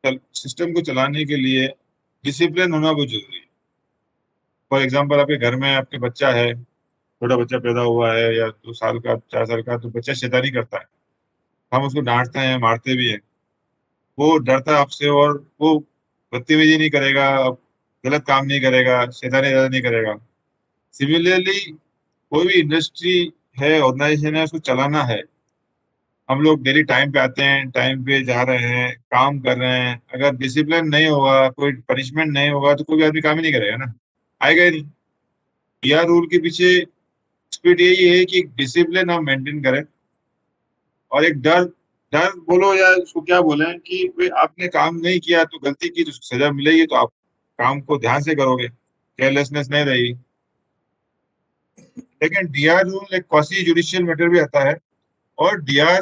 System को चलाने के लिए डिसिप्लिन होना बहुत जरूरी है। फॉर एग्जाम्पल, आपके घर में आपके बच्चा है, छोटा बच्चा पैदा हुआ है या 2 साल का 4 साल का, तो बच्चा शैतानी करता है। हम उसको डांटते हैं, मारते भी हैं। वो डरता है आपसे और वो बदतमीजी नहीं करेगा, गलत काम नहीं करेगा, शैतानी ज्यादा नहीं करेगा। सिमिलरली कोई भी इंडस्ट्री है, ऑर्गेनाइजेशन है, उसको चलाना है। हम लोग डेली टाइम पे आते हैं, टाइम पे जा रहे हैं, काम कर रहे हैं। अगर डिसिप्लिन नहीं होगा, कोई पनिशमेंट नहीं होगा, तो कोई भी आदमी काम ही नहीं करेगा ना, आएगा ही नहीं। यह रूल के पीछे स्पिरिट यही है कि डिसिप्लिन हम मेंटेन करें, और एक डर, डर बोलो या उसको क्या बोले, कि भाई आपने काम नहीं किया तो गलती की तो सजा मिलेगी, तो आप काम को ध्यान से करोगे, केयरलेसनेस नहीं रहेगी। लेकिन डीआर रूल एक क्वासी जुडिशियल मैटर भी आता है, और डीआर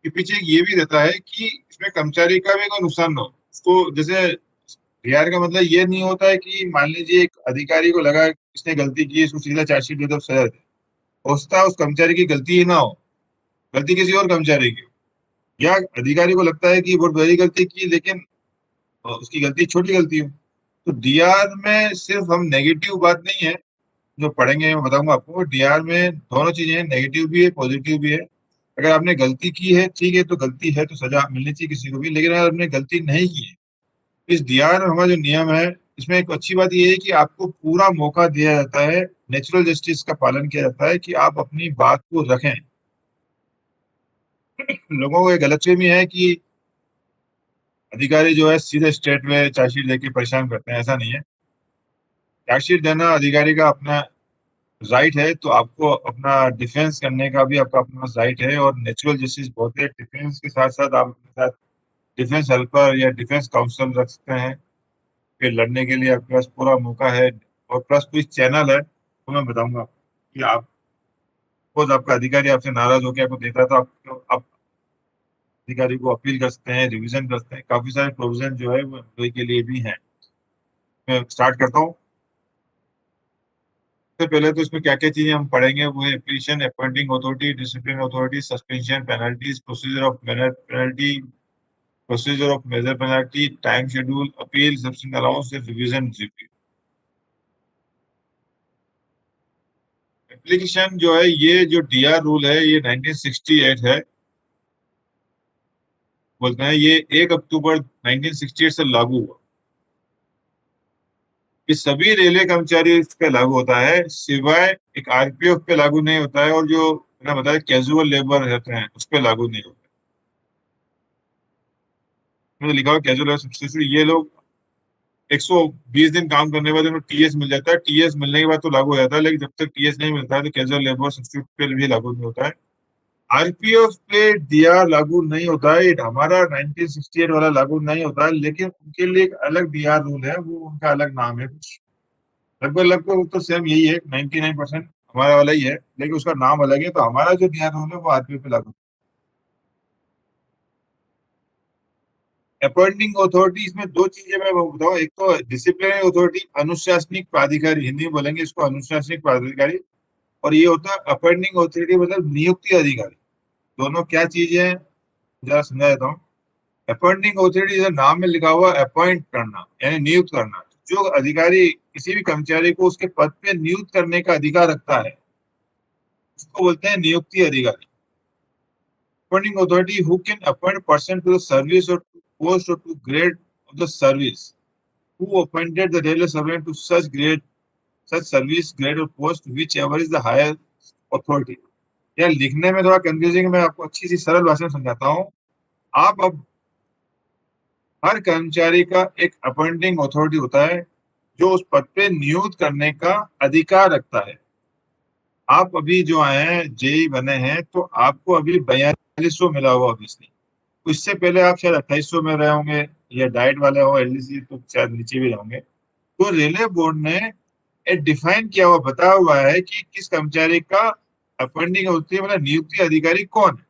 के पीछे ये भी रहता है कि इसमें कर्मचारी का भी कोई नुकसान ना हो उसको। जैसे डीआर का मतलब ये नहीं होता है कि मान लीजिए एक अधिकारी को लगा इसने गलती की, इसको सीधा चार्जशीट दे दो, सजा दे। हो सकता है उस कर्मचारी की गलती ही ना हो, गलती किसी और कर्मचारी की हो। या अधिकारी को लगता है कि बहुत बड़ी गलती की, लेकिन उसकी गलती छोटी गलती हो। तो डीआर में सिर्फ हम नेगेटिव बात नहीं है जो पढ़ेंगे, मैं बताऊंगा आपको। डीआर में दोनों चीजें हैं, नेगेटिव भी है, पॉजिटिव भी है। अगर आपने गलती की है, ठीक है, तो गलती है तो सजा मिलनी चाहिए किसी को भी। लेकिन अगर आपने गलती नहीं की है, इस डीआर में हमारा जो नियम है, इसमें एक अच्छी बात यह है कि आपको पूरा मौका दिया जाता है, नेचुरल जस्टिस का पालन किया जाता है कि आप अपनी बात को रखें। लोगों को एक गलतफहमी है कि अधिकारी जो है सीधे स्टेट में चार्जशीट देके परेशान करते हैं, ऐसा नहीं है। चार्जशीट देना अधिकारी का अपना राइट है, तो आपको अपना डिफेंस करने का भी आपका अपना राइट है। और नेचुरल जस्टिस बहुत है, डिफेंस के साथ साथ आप अपने साथ डिफेंस हेल्पर या डिफेंस काउंसल रख सकते हैं। फिर लड़ने के लिए आपके पास पूरा मौका है। और प्लस कोई चैनल है तो मैं बताऊंगा कि आप, खुद आपका अधिकारी आपसे नाराज होकर आपको देता है, तो आप अधिकारी को अपील कर सकते हैं, रिवीजन कर सकते हैं। काफी सारे प्रोविजन जो है वो एम्प्लॉय के लिए भी हैं। मैं स्टार्ट करता हूँ। सबसे पहले तो इसमें क्या क्या चीजें हम पढ़ेंगे वो है application, appointing authority, discipline authority, suspension, penalties, procedure of penalty, procedure of major penalty, time schedule, appeal, subsistence allowance, revision, review. Application जो है, ये जो डीआर रूल है ये 1968 है। बोलते हैं ये 1 अक्टूबर 1968 से लागू हुआ। ये सभी रेलवे कर्मचारी इस पे लागू होता है, सिवाय एक आरपीएफ पे लागू नहीं होता है, और जो मैंने बताया कैजुअल लेबर रहते हैं उस पे लागू नहीं होता। मैंने लिखा हुआ कैजुअल लेबर सब्सटीट्यूट, ये लोग 120 दिन काम करने के बाद उन्हें टीएस मिल जाता है। टीएस मिलने के बाद तो लागू हो जाता है, लेकिन जब तक टीएस नहीं मिलता है तो कैजुअल लेबर सब्सटीट्यूट पे भी लागू नहीं होता है। आरपीएफ पे दिया लागू नहीं होता है, ये हमारा 1968 वाला लागू नहीं होता है। लेकिन उनके लिए एक अलग डीआर रूल है, वो उनका अलग नाम है कुछ। लगभग लगभग तो सेम यही है, 99% हमारा वाला ही है, लेकिन उसका नाम अलग है। तो हमारा जो डीआर रूल है वो आरपीएफ पे लागू। अपॉइंटिंग अथॉरिटी, इसमें दो चीजें मैं बताऊं। एक तो डिसिप्लिनरी अथॉरिटी, अनुशासनिक प्राधिकारी, हिंदी में बोलेंगे इसको अनुशासनिक प्राधिकारी। और ये होता है अपॉइंटिंग अथॉरिटी, मतलब नियुक्ति अधिकारी। दोनों क्या चीजें हैं, जरा समझा देता हूँ। अपॉइंटिंग अथॉरिटी जैसे नाम में लिखा हुआ, अपॉइंट करना यानी नियुक्त करना। जो अधिकारी किसी भी कर्मचारी को उसके पद पे नियुक्त करने का अधिकार रखता है, उसको बोलते हैं नियुक्ति अधिकारी। Appointing authority who can appoint person to the service or to post or to grade of the service. Who appointed the railway surveyor to such grade, such service, grade or post, whichever is the higher authority. यार लिखने में थोड़ा confusing, मैं आपको अच्छी सी सरल भाषा में समझाता हूँ। आप अब हर कर्मचारी का एक अपॉइंटिंग अथॉरिटी होता है जो उस पद पे नियुक्त करने का अधिकार रखता है। आप अभी जो आए हैं, जेई बने हैं, तो आपको अभी 4200 मिला हुआ ऑब्वियसली। उससे पहले आप शायद 2800 में रहे होंगे, या डाइट वाले हो एलडीसी तो शायद नीचे भी होंगे। तो रेलवे बोर्ड ने एक डिफाइन किया हुआ, बताया हुआ है कि किस कर्मचारी का अपॉइंटिंग होती है, मतलब नियुक्ति अधिकारी कौन है।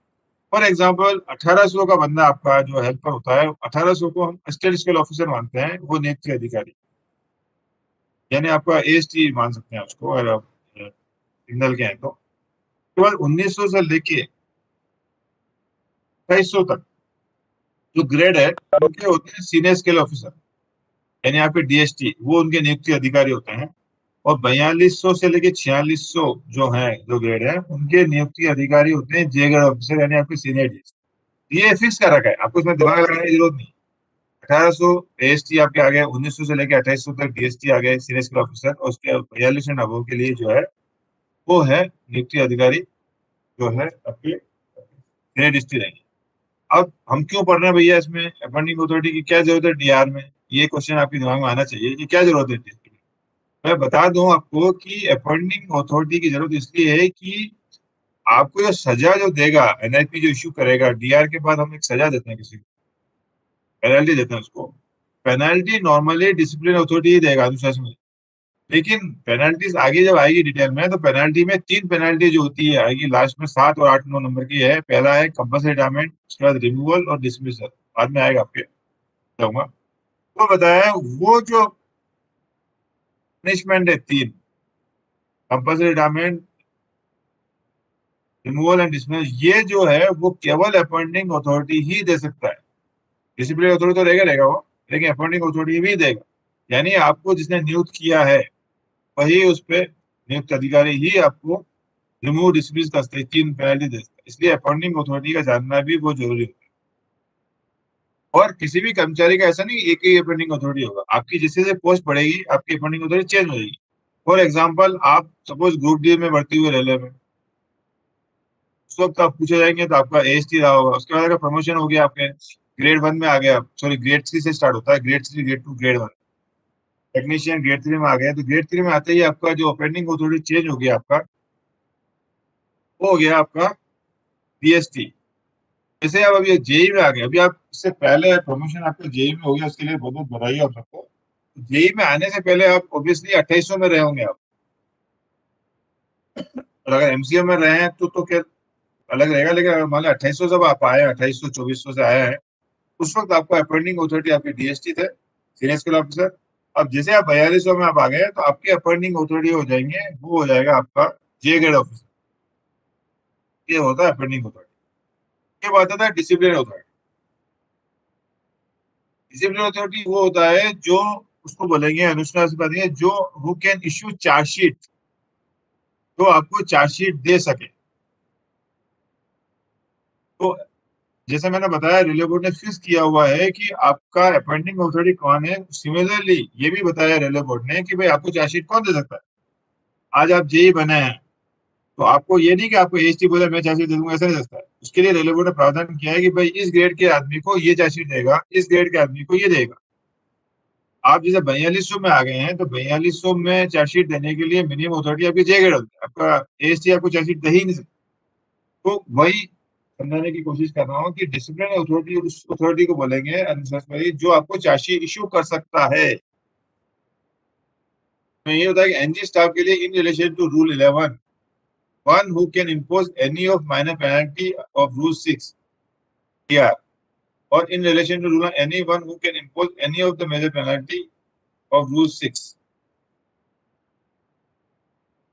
फॉर एग्जाम्पल 1800 का बंदा आपका जो हेल्पर होता है, 1800 को हम स्टेट स्केल ऑफिसर मानते हैं, वो नियुक्ति अधिकारी, यानी आपका एएसटी मान सकते हैं उसको, अगर आप सिग्नल के हैं तो। उसके बाद 1900 से लेके 2800 तक जो ग्रेड है उनके होते हैं सीनियर स्केल ऑफिसर, यानी यहाँ पे डीएसटी, वो उनके नियुक्ति अधिकारी होते हैं। और 4200 से लेके 4600 जो है, जो ग्रेड है, उनके नियुक्ति अधिकारी होते हैं जे ग्रेड ऑफिसर, यानी आपके सीनियर डीएसटी। ये फिक्स कर रखा है, आपको इसमें दिमाग लगाने की जरूरत नहीं। 1800 एएसटी आपके आ गए, 1900 से लेके 2800 तक डीएसटी आ गए, सीनियर स्केल ऑफिसर। और उसके 42 एंड अबव के लिए जो है वो है नियुक्ति अधिकारी, जो है आपके सीनियर डीएसटी रहेंगे। अब हम क्यों पढ़ रहे हैं भैया इसमें, अपॉइंटिंग अथॉरिटी की क्या जरूरत है डीआर में? ये क्वेश्चन आपके दिमाग में आना चाहिए कि क्या जरूरत है इसकी। मैं बता दूं आपको कि अपॉइंटिंग अथॉरिटी की जरूरत इसलिए है कि आपको जो सजा जो देगा, एनआईपी जो इश्यू करेगा, डीआर के बाद हम एक सजा देते हैं किसी को, पेनल्टी देते हैं उसको। पेनल्टी नॉर्मली डिसिप्लिन अथॉरिटी ही देगा, अनुशासन में। लेकिन पेनल्टीज आगे जब आएगी डिटेल में, तो पेनल्टी में 3 पेनल्टी जो होती है आएगी लास्ट में, 7 और 8 9 नंबर की है। पहला है कंपल्सरी रिटायरमेंट, उसके बाद रिमूवल और डिसमिसल, बाद में आएगा आपके जाऊंगा। तो बताया वो जो पनिशमेंट है 3, compulsory retirement, removal and dismissal, ये जो है वो केवल अपॉइंटिंग अथॉरिटी ही दे सकता है। डिसिप्लिनरी अथॉरिटी तो रहेगा वो, लेकिन अपॉइंटिंग अथॉरिटी भी देगा। यानी आपको जिसने नियुक्त किया है वही उस पे नियुक्त अधिकारी ही आपको रिमूव डिसमिस का 3 पेनल्टी दे सकता है। इसलिए अपॉइंटिंग अथॉरिटी का जानना भी बहुत जरूरी होता है। और किसी भी कर्मचारी का ऐसा नहीं एक ही अपॉइंटिंग अथॉरिटी होगा, आपकी जैसे जैसे पोस्ट बढ़ेगी आपकी अपॉइंटिंग अथॉरिटी चेंज हो जाएगी। फॉर एग्जाम्पल, आप सपोज ग्रुप डी में भर्ती हुए रेलवे में, उस वक्त आप पूछे जाएंगे तो आपका एएसटी रहा होगा। उसके बाद अगर प्रमोशन हो गया, आपके ग्रेड 1 में आ गया, सॉरी ग्रेड 3 से स्टार्ट होता है, grade 3 grade 2 grade 1, technician grade 3 में आ गया, तो ग्रेड 3 में आते ही आपका जो अपॉइंटिंग अथॉरिटी चेंज हो गया, आपका वो हो गया आपका डीएसटी। जैसे अब ये जेई में आ गए, अभी आप इससे पहले प्रमोशन आपका जेई में हो गया, उसके लिए बहुत बहुत बधाई आप सबको। जेई में आने से पहले आप ऑब्वियसली 2800 में रहे होंगे आप, और अगर एमसीए में रहे हैं तो क्या अलग रहेगा। लेकिन अगर मान लो 2800 जब आप आए, 2800 2400 से आए हैं, उस वक्त आपका अपॉइंटिंग अथॉरिटी आपके डीएसटी थे, सीनियर स्केल ऑफिसर। अब जैसे आप 4200 में आप आ गए, तो आपके अपॉइंटिंग अथॉरिटी हो जाएंगे, वो हो जाएगा आपका जे ग्रेड ऑफिसर। ये होता है अपॉइंटिंग अथॉरिटी। ये बात आता है डिसिप्लिन अथॉरिटी। डिसिप्लिन अथॉरिटी वो होता है जो, उसको बोलेंगे अनुशासन से बात है, जो हु कैन इश्यू चार्जशीट, तो आपको चार्जशीट दे सके। तो जैसे मैंने बताया, रेलवे बोर्ड ने फिक्स किया हुआ है कि आपका अपॉइंटिंग अथॉरिटी कौन है। सिमिलरली ये भी बताया रेलवे बोर्ड ने कि भाई आपको चार्जशीट कौन दे सकता है। आज आप जेई बने हैं, तो आपको ये नहीं कि आपको एएसटी बोले मैं चार्जशीट दे दूंगा, ऐसा नहीं सकता है। उसके लिए रेलवे बोर्ड ने प्रावधान किया है कि भाई इस ग्रेड के आदमी को ये चार्जशीट देगा, इस ग्रेड के आदमी को ये देगा। आप जैसे 4200 में आ गए हैं, तो 4200 में चार्जशीट देने के लिए मिनिमम अथॉरिटी आपकी जे ग्रेड होती है, आपका एएसटी आपको चार्जशीट दे ही नहीं सकता। तो वही समझाने की कोशिश कर रहा हूँ कि डिसिप्लिनरी अथॉरिटी उस अथॉरिटी को बोलेंगे अनुशासनकारी जो आपको चार्जशीट इशू कर सकता है। तो ये होता है कि एनजी स्टाफ के लिए in relation to rule 11, one who can impose any of minor penalty of rule 6 या, और in relation to rule any one who can impose any of the major penalty of rule 6।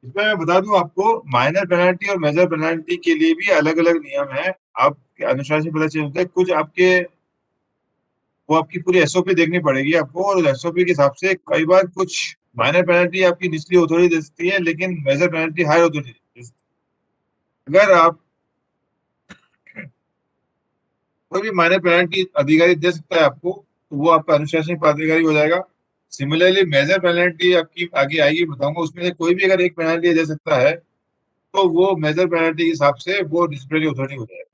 इसमें मैं बता दूं आपको, minor penalty और major penalty के लिए भी अलग अलग नियम है। आप अनुशासन पता चल होता है कुछ आपके, वो आपकी पूरी एसओपी देखनी पड़ेगी आपको, और एसओपी के हिसाब से कई बार कुछ माइनर पेनल्टी आपकी निचली अथॉरिटी दे सकती है, लेकिन मेजर पेनल्टी हायर अथॉरिटी। अगर आप कोई भी माइनर पेनल्टी अधिकारी दे सकता है आपको, तो वो आपका अनुशासनिक पदाधिकारी हो जाएगा। सिमिलरली मेजर पेनल्टी आपकी आगे आएगी, बताऊंगा, उसमें से कोई भी अगर एक पेनल्टी दे सकता है, तो वो मेजर पेनल्टी के हिसाब से वो डिसिप्लिनरी अथॉरिटी हो जाएगा।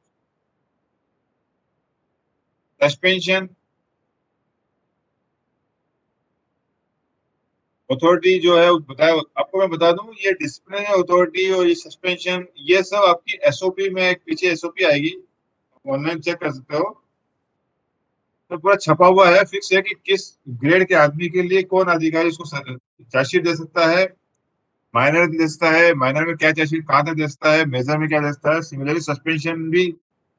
सस्पेंशन अथॉरिटी जो है बताया आपको, मैं बता दूं, ये डिसिप्लिनरी अथॉरिटी और ये सस्पेंशन, ये सब आपकी एसओपी में, एक पीछे एसओपी आएगी, ऑनलाइन चेक कर सकते हो। तो पूरा छपा हुआ है, फिक्स है कि किस ग्रेड के आदमी के लिए कौन अधिकारी उसको चार्जशीट दे सकता है, माइनर दे सकता है, माइनर में क्या चार्जशीट कहाँ तक दे सकता है, मेजर में क्या दे सकता है। सिमिलरली सस्पेंशन भी,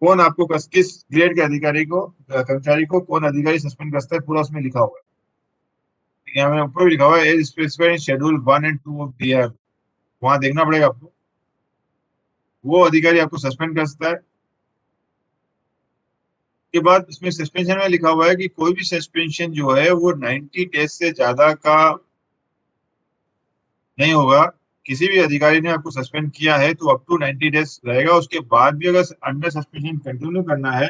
कौन आपको किस ग्रेड के अधिकारी को, कर्मचारी को कौन अधिकारी सस्पेंड कर सकता है, पूरा उसमें लिखा हुआ है। यहाँ में ऊपर भी लिखा हुआ है as specified in schedule 1 and 2 of D R, वहां देखना पड़ेगा आपको, वो अधिकारी आपको सस्पेंड कर सकता है। के बाद इसमें सस्पेंशन में लिखा हुआ है कि कोई भी सस्पेंशन जो है वो 90 डेज से ज्यादा का नहीं होगा। किसी भी अधिकारी ने आपको सस्पेंड किया है तो अप टू 90 डेज रहेगा। उसके बाद भी अगर अंडर सस्पेंशन कंटिन्यू करना है,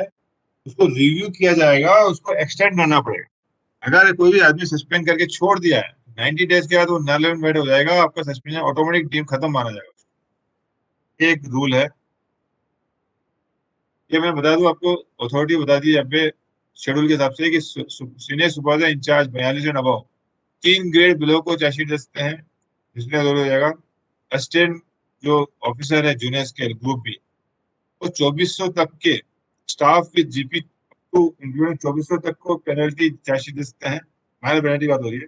उसको रिव्यू किया जाएगा, उसको एक्सटेंड करना पड़ेगा। अगर कोई भी आदमी सस्पेंड करके छोड़ दिया है, 90 डेज के बाद वो नल एंड वॉइड हो जाएगा, आपका सस्पेंशन ऑटोमेटिक टीम खत्म माना जाएगा। ये एक रूल है। ये मैं बता दूं आपको, अथॉरिटी बता दी यहाँ पे शेड्यूल के हिसाब से कि senior supervisor incharge 42 and above 3 grade below को चार्जशीट दे सकते हैं, जिसमें हो जाएगा। असिस्टेंट जो ऑफिसर है जूनियर स्केल ग्रुप बी, वो 2400 तक के स्टाफ विद जीपी को इंक्लूडिंग 2400 तक को पेनल्टी चार्जशीट दे सकते हैं। माइनर पेनल्टी बात हो रही है।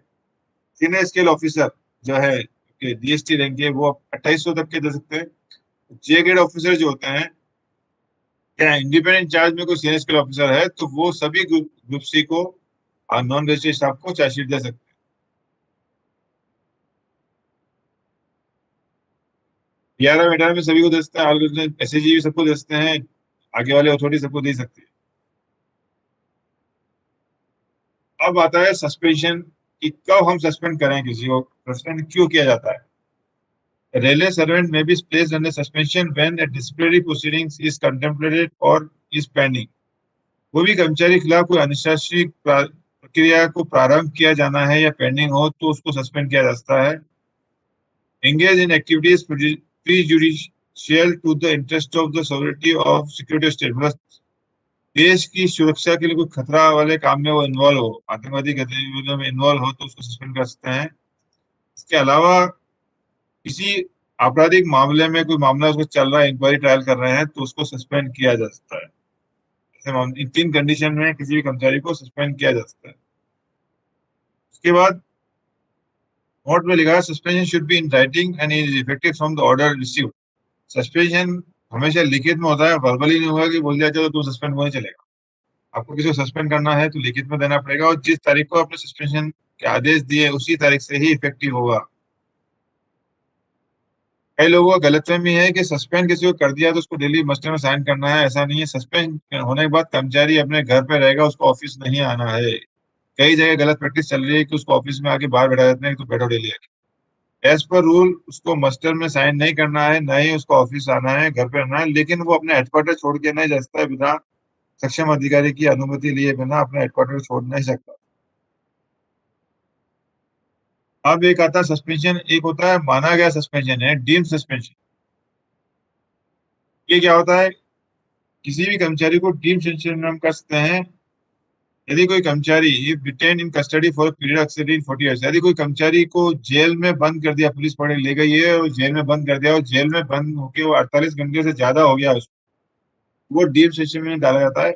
सीनियर स्केल ऑफिसर जो है डीएसटी रैंक के, वो 2800 तक के दे सकते हैं। जे ग्रेड ऑफिसर जो होते हैं, क्या इंडिपेंडेंट चार्ज में कोई सीनियर स्केल ऑफिसर है तो वो सभी ग्रुप सी को और नॉन रजिस्टर्ड स्टाफ को चार्जशीट दे सकते हैं। ग्यारह मेटा में सभी को दे सकते हैं, एसएजी भी सबको दे सकते हैं, आगे वाले अथॉरिटी सबको दे सकती है। अब आता है सस्पेंशन कि कब हम सस्पेंड करें किसी को, सस्पेंड क्यों किया जाता है। रेलवे सर्वेंट में be placed under suspension when A disciplinary proceedings is contemplated और इज पेंडिंग। कोई भी कर्मचारी के खिलाफ कोई अनुशासनिक प्रक्रिया को प्रारंभ किया जाना है या पेंडिंग हो तो उसको सस्पेंड किया जा सकता है। Engage in activities prejudicial to the interest of the sovereignty of security state, मतलब देश की सुरक्षा के लिए कोई खतरा वाले काम में वो इन्वॉल्व हो, आतंकवादी गतिविधियों में इन्वॉल्व हो तो उसको सस्पेंड कर सकते हैं। इसके अलावा किसी आपराधिक मामले में कोई मामला उसको चल रहा है, इंक्वायरी ट्रायल कर रहे हैं, तो उसको सस्पेंड किया जा सकता है। इन 3 कंडीशन में किसी भी कर्मचारी को सस्पेंड किया जा सकता है। उसके बाद नोट में लिखा है suspension should be in writing and is effective from the order received. Suspension हमेशा लिखित में होता है, वर्बली नहीं होगा कि बोल दिया चलो तुम सस्पेंड होने चलेगा। आपको किसी को सस्पेंड करना है तो लिखित में देना पड़ेगा, और जिस तारीख को आपने सस्पेंशन के आदेश दिए उसी तारीख से ही इफेक्टिव होगा। कई लोगों का गलतफहमी है कि सस्पेंड किसी को कर दिया तो उसको डेली मस्टर में साइन करना है। ऐसा नहीं है। सस्पेंड होने के बाद कर्मचारी अपने घर पे रहेगा, उसको ऑफिस नहीं आना है। कई जगह गलत प्रैक्टिस चल रही है कि उसको ऑफिस में आके बाहर बैठा देते हैं, तो बैठो डेली आके। एज पर रूल उसको मस्टर में साइन नहीं करना है, ना ही उसको ऑफिस आना है, घर पे रहना है, लेकिन वो अपने हेडक्वार्टर छोड़ के नहीं जा सकता है बिना सक्षम अधिकारी की अनुमति लिए बिना अपने हेडक्वार्टर छोड़ नहीं सकता। अब एक आता है सस्पेंशन, एक होता है माना गया सस्पेंशन है, डीम सस्पेंशन। ये क्या होता है, किसी भी कर्मचारी को डीम सस्पेंशन हम कर सकते हैं यदि कोई कर्मचारी detain in custody for period exceeding 40 years. यदि कोई कर्मचारी को जेल में बंद कर दिया, पुलिस पकड़ ले गई है और जेल में बंद कर दिया, और जेल में बंद होके वो 48 घंटे से ज्यादा हो गया, वो डीम सस्पेंशन में डाला जाता है।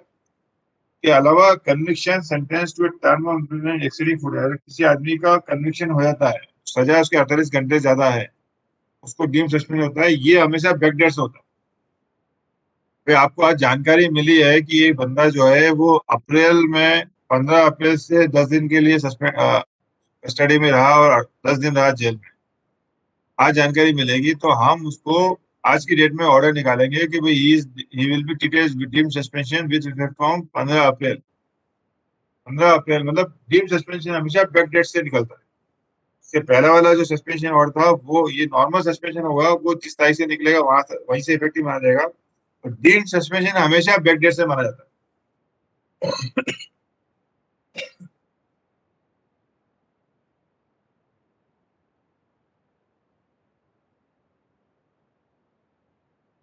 के अलावा conviction sentence to term of imprisonment exceeding 40 years, किसी आदमी का कन्विक्शन हो जाता है, सजा उसके 48 घंटे ज्यादा है, उसको डीम सस्पेंशन होता है। ये हमेशा बैकडेट्स होता है। फिर आपको आज जानकारी मिली है कि ये बंदा जो है वो अप्रैल में 15 अप्रैल से 10 दिन के लिए सस्पेंड कस्टडी में रहा और 10 दिन रहा जेल में। आज जानकारी मिलेगी तो हम उसको आज की डेट में ऑर्डर निकालेंगे कि भाई he will be treated with deem suspension with effect from 15 April. 15 अप्रैल मतलब डीम सस्पेंशन हमेशा बैक डेट से निकलता है। इससे पहला वाला जो सस्पेंशन ऑर्डर था वो ये नॉर्मल सस्पेंशन होगा, वो जिस तारीख से निकलेगा वहीं से इफेक्टिव माना जाएगा। तो डीम सस्पेंशन हमेशा बैक डेट से माना जाता है।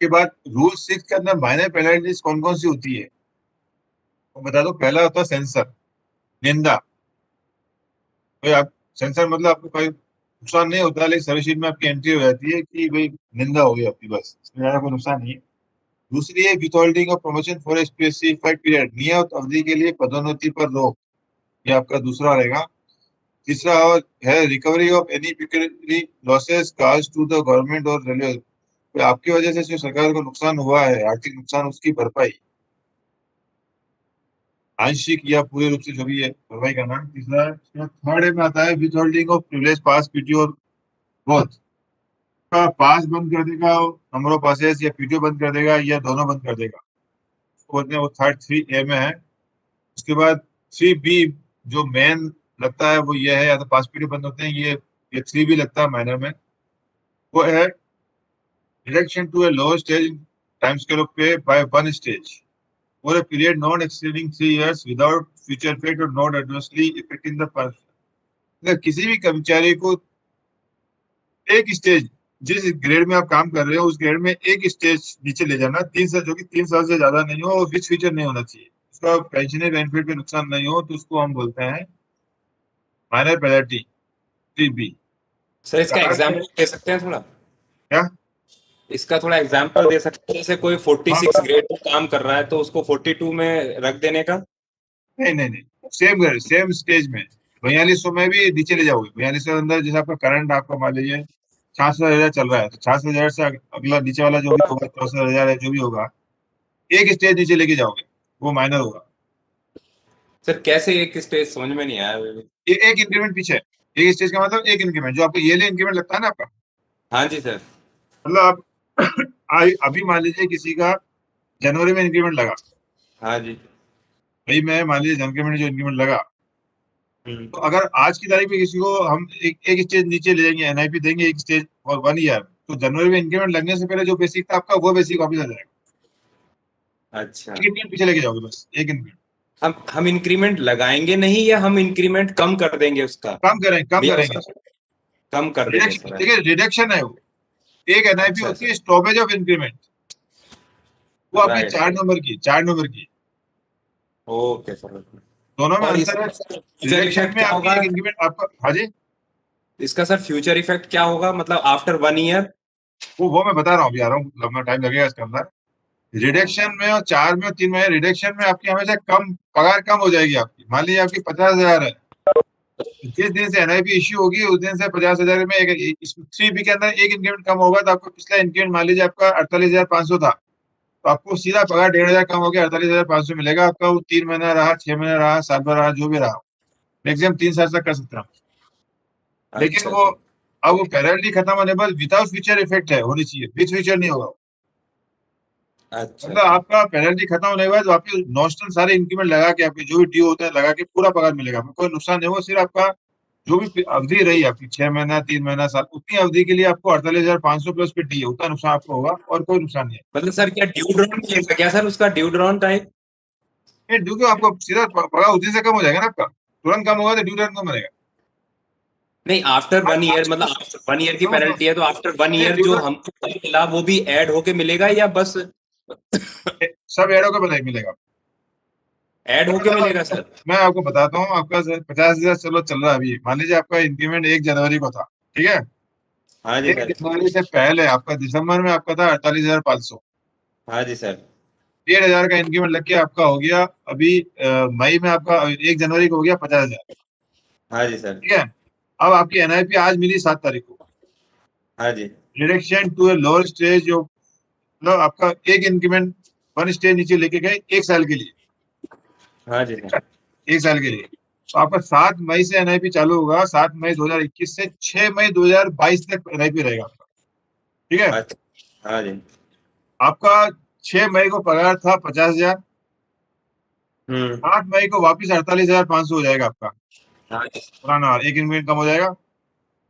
के बाद रूल 6 के अंदर माइनर पेनल्टीज कौन कौन सी होती है वो बता दो। पहला होता है सेंसर, निंदा। भाई आप सेंसर मतलब आपको कोई नुकसान नहीं होता, लेकिन सर्विस में आपकी एंट्री हो जाती है कि भाई निंदा हो गई आपकी, बस इसमें ज्यादा कोई नुकसान नहीं है। दूसरी है withholding of promotion for a specified period, नियत अवधि के लिए पदोन्नति पर रोक, ये आपका दूसरा रहेगा। तीसरा है recovery of any pecuniary losses cause to the government और रेलवे, आपकी वजह से जो सरकार को नुकसान हुआ है, आर्थिक नुकसान, उसकी भरपाई, आंशिक या पूरे रूप से जो भी है भरपाई करना। तीसरा थर्ड में आता है with holding of privilege pass PTO और बोथ, का पास बंद कर देगा, नंबर ऑफ पासेस, या पीटीओ बंद कर देगा, या दोनों बंद कर देगा। बोलते हैं वो थर्ड 3A में है। उसके बाद 3B जो मेन लगता है वो ये है, या तो पास पीरियड बंद होते हैं, ये 3B लगता है माइनर में, वो है reduction to a lower stage in time scale of pay by one stage for a period not exceeding 3 years without future effect or not adversely affecting the person। अगर किसी भी कर्मचारी को एक स्टेज, जिस ग्रेड में आप काम कर रहे हो उस ग्रेड में एक स्टेज नीचे ले जाना, 3 साल, जो कि 3 साल से ज्यादा नहीं हो और विच फीचर नहीं होना चाहिए, उसका पेंशन बेनिफिट पे नुकसान नहीं हो, तो उसको हम बोलते हैं माइनर पेनल्टी 3B। सर इसका एग्जाम्पल दे सकते हैं थोड़ा? क्या? इसका थोड़ा एग्जाम्पल दे सकते हैं? जैसे कोई 46 हाँ, ग्रेड पर काम कर रहा है तो उसको 42 में रख देने का? नहीं नहीं नहीं, सेम ग्रेड सेम स्टेज में 4200 में भी नीचे ले जाओगे। 4200 के अंदर जैसे आपका करंट, आपका मान लीजिए 66,000 चल रहा है, तो 66,000 से अगला नीचे वाला जो भी होगा 64,000 है, जो भी होगा, एक स्टेज नीचे लेके जाओगे, वो माइनर होगा। सर कैसे एक स्टेज समझ में नहीं आया अभी। एक इंक्रीमेंट पीछे, एक स्टेज का मतलब एक इंक्रीमेंट, जो आपको ईयरली इंक्रीमेंट लगता है ना आपका, हाँ जी सर। मतलब आप अभी मान लीजिए किसी का जनवरी में इंक्रीमेंट लगा, हाँ जी। भाई मैं मान लीजिए जनवरी में जो इंक्रीमेंट लगा, हम्म। तो अगर आज की तारीख में किसी को हम एक स्टेज नीचे ले जाएंगे, एनआईपी देंगे एक स्टेज और 1 ईयर, तो जनवरी में इंक्रीमेंट लगने से पहले जो बेसिक था आपका, वो बेसिक वापस आ जाएगा। अच्छा, एक इंक्रीमेंट पीछे लेके जाओगे, बस एक इंक्रीमेंट। हम इंक्रीमेंट लगाएंगे नहीं या हम इंक्रीमेंट कम कर देंगे उसका? कम भैया करेंगे। उसका कम कर देंगे रिडक्शन, सर। देखिए रिडक्शन है वो। एक एनआईपी अच्छा होती सर। है स्टॉपेज ऑफ इंक्रीमेंट, वो आपकी राइट 4 राइट। नंबर की, 4 नंबर की। Okay sir. दोनों में और अंतर इसका है। फ्यूचर रिडक्शन इफेक्ट में क्या आपकी होगा? एक इंक्रीमेंट आपका, हाँ जी, इसका सर फ्यूचर इफेक्ट क्या होगा, मतलब आफ्टर 1 ईयर? वो मैं बता रहा हूँ, अभी आ रहा हूँ, लंबा टाइम लगेगा इसके अंदर। रिडक्शन में और 4 में और 3 में, रिडक्शन में आपकी हमेशा कम पगार कम हो जाएगी आपकी। मान लीजिए आपकी 50,000 है, जिस दिन से एनआईपी इश्यू होगी उस दिन से 50,000 में एक, इसमें 3B के अंदर एक इंक्रीमेंट कम होगा, तो आपको पिछला इंक्रीमेंट मान लीजिए आपका 48,500 था, तो आपको सीधा पगार 1,500 कम हो गया, 48,500 मिलेगा आपका। वो 3 महीना रहा, 6 महीना रहा, साल भर रहा, जो भी रहा, मैक्सिमम 3 साल तक कर सकते हैं। लेकिन अच्छा वो, सर। अब वो पेनल्टी खत्म होने पर विदाउट फ्यूचर इफेक्ट है, होनी चाहिए, विथ फ्यूचर नहीं होगा। अच्छा मतलब सर। आपका पेनल्टी खत्म होने के बाद वापस नॉस्टल सारे इंक्रीमेंट लगा के, आपके जो भी ड्यू होते हैं लगा के पूरा पगार मिलेगा, आपको कोई नुकसान नहीं होगा। सिर्फ आपका जो भी अवधि रही आपकी, 6 महीना, 3 महीना, साल, उतनी अवधि के लिए आपको 48,500 प्लस पे डी है, उतना नुकसान आपको होगा, और कोई नुकसान नहीं है। मतलब सर क्या ड्यू ड्रॉन मिलेगा क्या सर, उसका ड्यू ड्रॉन टाइप? ये ड्यू क्यों, आपको सीधा पगार उस दिन से कम हो जाएगा ना आपका, तुरंत कम होगा तो ड्यू कम बनेगा। नहीं, आफ्टर 1 ईयर, मतलब आफ्टर 1 ईयर की नो नो, पेनल्टी है तो आफ्टर वन ये ईयर ड्यू जो हमको कल मिला वो भी ऐड होके मिलेगा या बस सब एडो का बताइए मिलेगा। ऐड होके मिलेगा सर? मैं आपको बताता हूँ, आपका 50,000 चलो चल रहा है अभी, मान लीजिए आपका इंक्रीमेंट 1 जनवरी को था, ठीक है। हाँ जी एक सर। जनवरी से पहले आपका दिसंबर में आपका था 48,500, हाँ जी सर। 1,500 का इंक्रीमेंट लग के आपका हो गया अभी मई में आपका 1 जनवरी को हो गया 50,000, हाँ जी सर। ठीक है। अब आपकी एनआईपी आज मिली 7 तारीख को, हाँ जी। Reduction to a lower stage, जो मतलब आपका एक इंक्रीमेंट 1 स्टेज नीचे लेके गए 1 साल के लिए, हाँ जी सर। 1 साल के लिए। तो आपका 7 मई से एनआईपी चालू होगा, 7 मई 2021 से 6 मई 2022 तक एनआईपी रहेगा आपका, ठीक है। अच्छा। हाँ जी। आपका 6 मई को पगार था 50,000, हम्म। 8 मई को वापिस 48,500 हो जाएगा आपका हाँ जी। पुराना, एक इंक्रीमेंट कम हो जाएगा।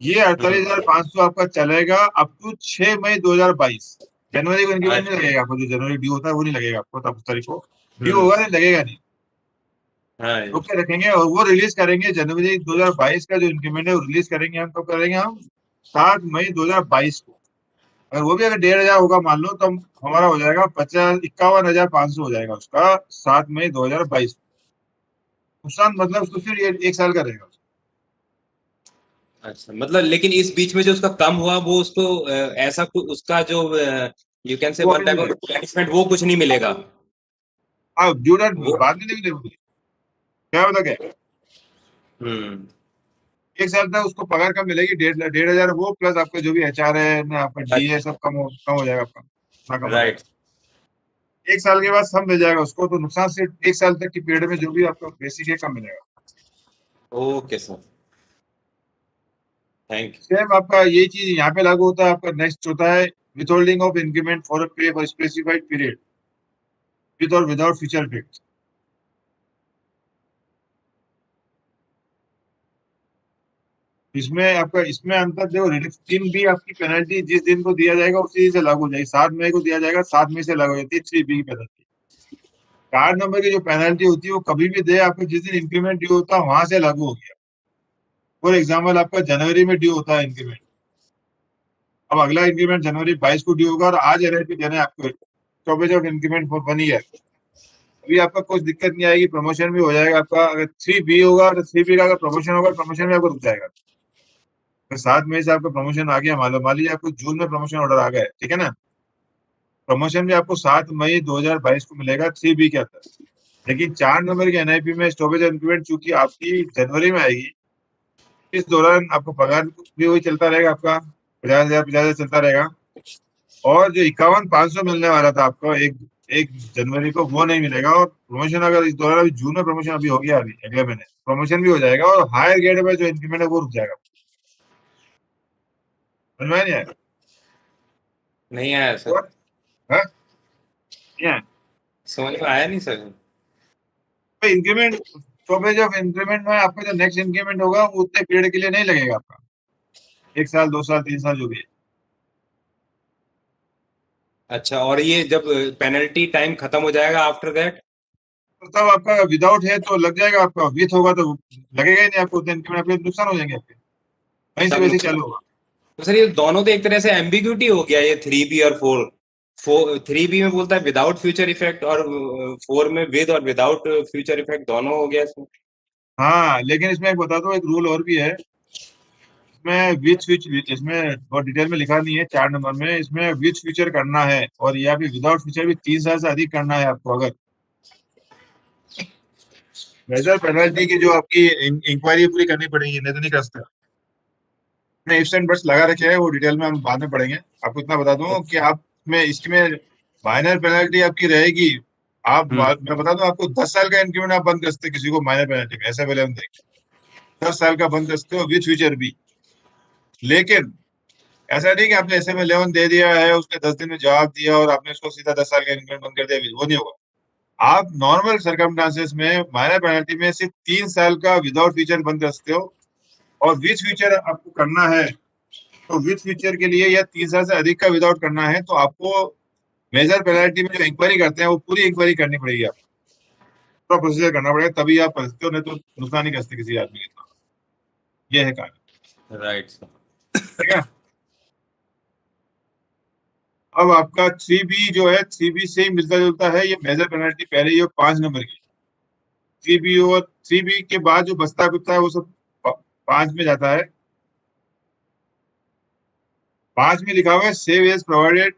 ये 48,500 आपका चलेगा अप टू 6 मई 2022। जनवरी को हाँ इंक्रीमेंट नहीं जी। लगेगा आपको, जो जनवरी ड्यू होता है वो नहीं लगेगा आपको, तब उस तारीख को ड्यू हम्म। होगा नहीं, लगेगा नहीं, हाँ रुक जी। के रखेंगे। और वो रिलीज करेंगे जनवरी 2022 का जो इंक्रीमेंट है, वो रिलीज करेंगे हम, कब करेंगे हम, 7 मई 2022 को। अगर वो भी अगर 1,500 होगा मान लो, तो हमारा हो जाएगा 51,500 हो जाएगा उसका 7 मई 2022। नुकसान मतलब उसको फिर ये 1 साल का रहेगा। अच्छा, मतलब लेकिन इस बीच में जो उसका कम हुआ वो उसको ऐसा कुछ उसका जो यू कैन से वो वन अभी टाइप नहीं ऑफ मिलेगा। प्लेसमेंट वो कुछ नहीं मिलेगा? हाँ, ड्यू डेट वो बाद में नहीं मिलेगी, क्या होता क्या, हम्म। 1 साल तक उसको पगार कम मिलेगी, 1,500 वो प्लस आपका जो भी एचआर है ना, आपका डी है, सब कम हो जाएगा आपका, ना कम हो राइट। जाएगा। 1 साल के बाद सब मिल जाएगा उसको, तो नुकसान सिर्फ 1 साल तक की पीरियड में जो भी आपका बेसिक है कम मिलेगा। Okay sir. Thank you. Same आपका यही चीज यहाँ पे लागू होता है। आपका नेक्स्ट होता है withholding of increment for pay for specified period. With और विदाउट फ्यूचर इफेक्ट। इसमें अंतर देखो, रिडक्शन भी आपकी पेनल्टी जिस दिन को दिया जाएगा उसी दिन से लागू हो जाएगी। 7 मई को दिया जाएगा, 7 मई से लागू हो जाती है 3B की पेनल्टी। कार्ड नंबर की जो पेनल्टी होती है वो कभी भी दे, आपको जिस दिन इंक्रीमेंट ड्यू होता है वहां से लागू हो गया। फॉर एग्जाम्पल आपका जनवरी में ड्यू होता है इंक्रीमेंट, अब अगला इंक्रीमेंट जनवरी 22 को ड्यू होगा और आज एनआईपी देना है आपको stoppage of increment for 1 year. अभी आपका कुछ दिक्कत नहीं आएगी, प्रमोशन भी हो जाएगा आपका। अगर 3B होगा तो 3B का अगर प्रमोशन होगा, प्रमोशन भी आपको रुक जाएगा। तो 7 मई से आपका प्रमोशन आ गया, मान लीजिए आपको जून में प्रमोशन ऑर्डर आ गया, ठीक है ना, प्रमोशन भी आपको 7 मई 2022 को मिलेगा 3B के अंदर। लेकिन 4 नंबर के एनआईपी में स्टॉपेज इंक्रीमेंट चूंकि आपकी जनवरी में आएगी, इस दौरान आपको पगार भी वही चलता रहेगा, आपका 50,000 चलता रहेगा। और जो 51,500 मिलने वाला था आपको एक जनवरी को, वो नहीं मिलेगा। और प्रमोशन अगर इस दौरान, अभी जून में प्रमोशन अभी हो गया, अभी अगले महीने प्रमोशन भी हो जाएगा और हायर ग्रेड में जो इंक्रीमेंट है वो रुक जाएगा। समझ में नहीं आया? नहीं आया सर। हाँ? नहीं आया? समझ में आया नहीं सर। तो इंक्रीमेंट, स्टॉपेज ऑफ इंक्रीमेंट में आपका जो नेक्स्ट इंक्रीमेंट होगा वो उतने पीरियड के लिए नहीं लगेगा आपका, 1 साल 2 साल 3 साल जो भी है। अच्छा, और ये जब पेनल्टी टाइम खत्म हो जाएगा आफ्टर दैट? तो तब आपका विदाउट है तो लग जाएगा, आपका विथ होगा तो लगेगा ही नहीं आपको, उतने इंक्रीमेंट आपके नुकसान हो जाएंगे आपके, वहीं से तब वैसे नुकसान। चालू होगा। तो सर ये दोनों तो एक तरह से एम्बिग्यूटी हो गया, ये 3B और 3B में बोलता है विदाउट फ्यूचर इफेक्ट, और 4 में विद और विदाउट फ्यूचर इफेक्ट दोनों हो गया इसमें। हाँ, लेकिन इसमें एक बता दो, एक रूल और भी है इसमें, विथ फ्यूचर, इसमें बहुत डिटेल में लिखा नहीं है 4 नंबर में, इसमें विथ फ्यूचर करना है और या फिर विदाउट फ्यूचर भी 3 साल से अधिक करना है आपको। अगर मेजर पेनल्टी की जो आपकी इंक्वायरी पूरी करनी पड़ेगी, नहीं तो नहीं कर सकते। मैं इफ्स एंड बट्स लगा रखे हैं, वो डिटेल में हम बाद में पढ़ेंगे। आपको इतना बता दूं कि आप में इसमें माइनर पेनल्टी आपकी रहेगी। हम्म। मैं बता दूं आपको, 10 साल का इंक्रीमेंट आप बंद कर सकते हैं किसी को माइनर पेनल्टी में, ऐसा पहले हम देखें। 10 साल का बंद कर सकते हो विथ फ्यूचर भी। लेकिन ऐसा नहीं कि आपने ऐसे में लोन दे दिया है, उसने 10 दिन में जवाब दिया और आपने उसको सीधा 10 साल का इंक्रीमेंट बंद कर दिया, वो नहीं होगा। आप नॉर्मल सर्कमस्टांसेस में माइनर पेनल्टी में सिर्फ 3 साल का विदाउट फ्यूचर बंद कर सकते हो। और विथ फ्यूचर आपको करना है तो विथ फ्यूचर के लिए, या 3 साल से अधिक का विदाउट करना है तो आपको मेजर पेनल्टी में जो इंक्वायरी करते हैं वो पूरी इंक्वायरी करनी पड़ेगी, आपको पूरा प्रोसीजर करना पड़ेगा, तभी आप कर सकते हो, नहीं तो नुकसान नहीं कर सकते किसी आदमी के। ये है कहानी। राइट। ठीक है। अब आपका 3B जो है, 3B से ही मिलता जुलता है ये मेजर पेनल्टी, पहले ये 5 नंबर की 3B, और 3B के बाद जो बचता कुत्ता है वो सब 5 में जाता है। 5 में लिखा हुआ है save as provided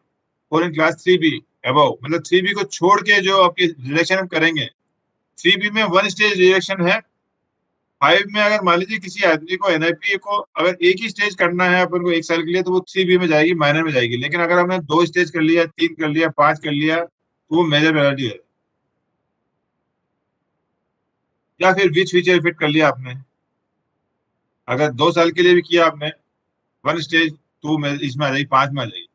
for in class 3B above, मतलब 3B को छोड़ के जो आपकी रिलेक्शन करेंगे। 3B में 1 स्टेज रिएक्शन है। 5 में अगर मान लीजिए किसी आदमी को, एनआईपी को अगर एक ही स्टेज करना है अपन को 1 साल के लिए, तो वो 3B में जाएगी, माइनर में जाएगी। लेकिन अगर हमने 2 स्टेज कर लिया, 3 कर लिया, 5 कर लिया, तो वो मेजर पेनल्टी है। या फिर विच फीचर इफेक्ट कर लिया आपने, अगर 2 साल के लिए भी किया आपने 1 स्टेज, तो इसमें आ जाएगी, 5 में आ जाएगी।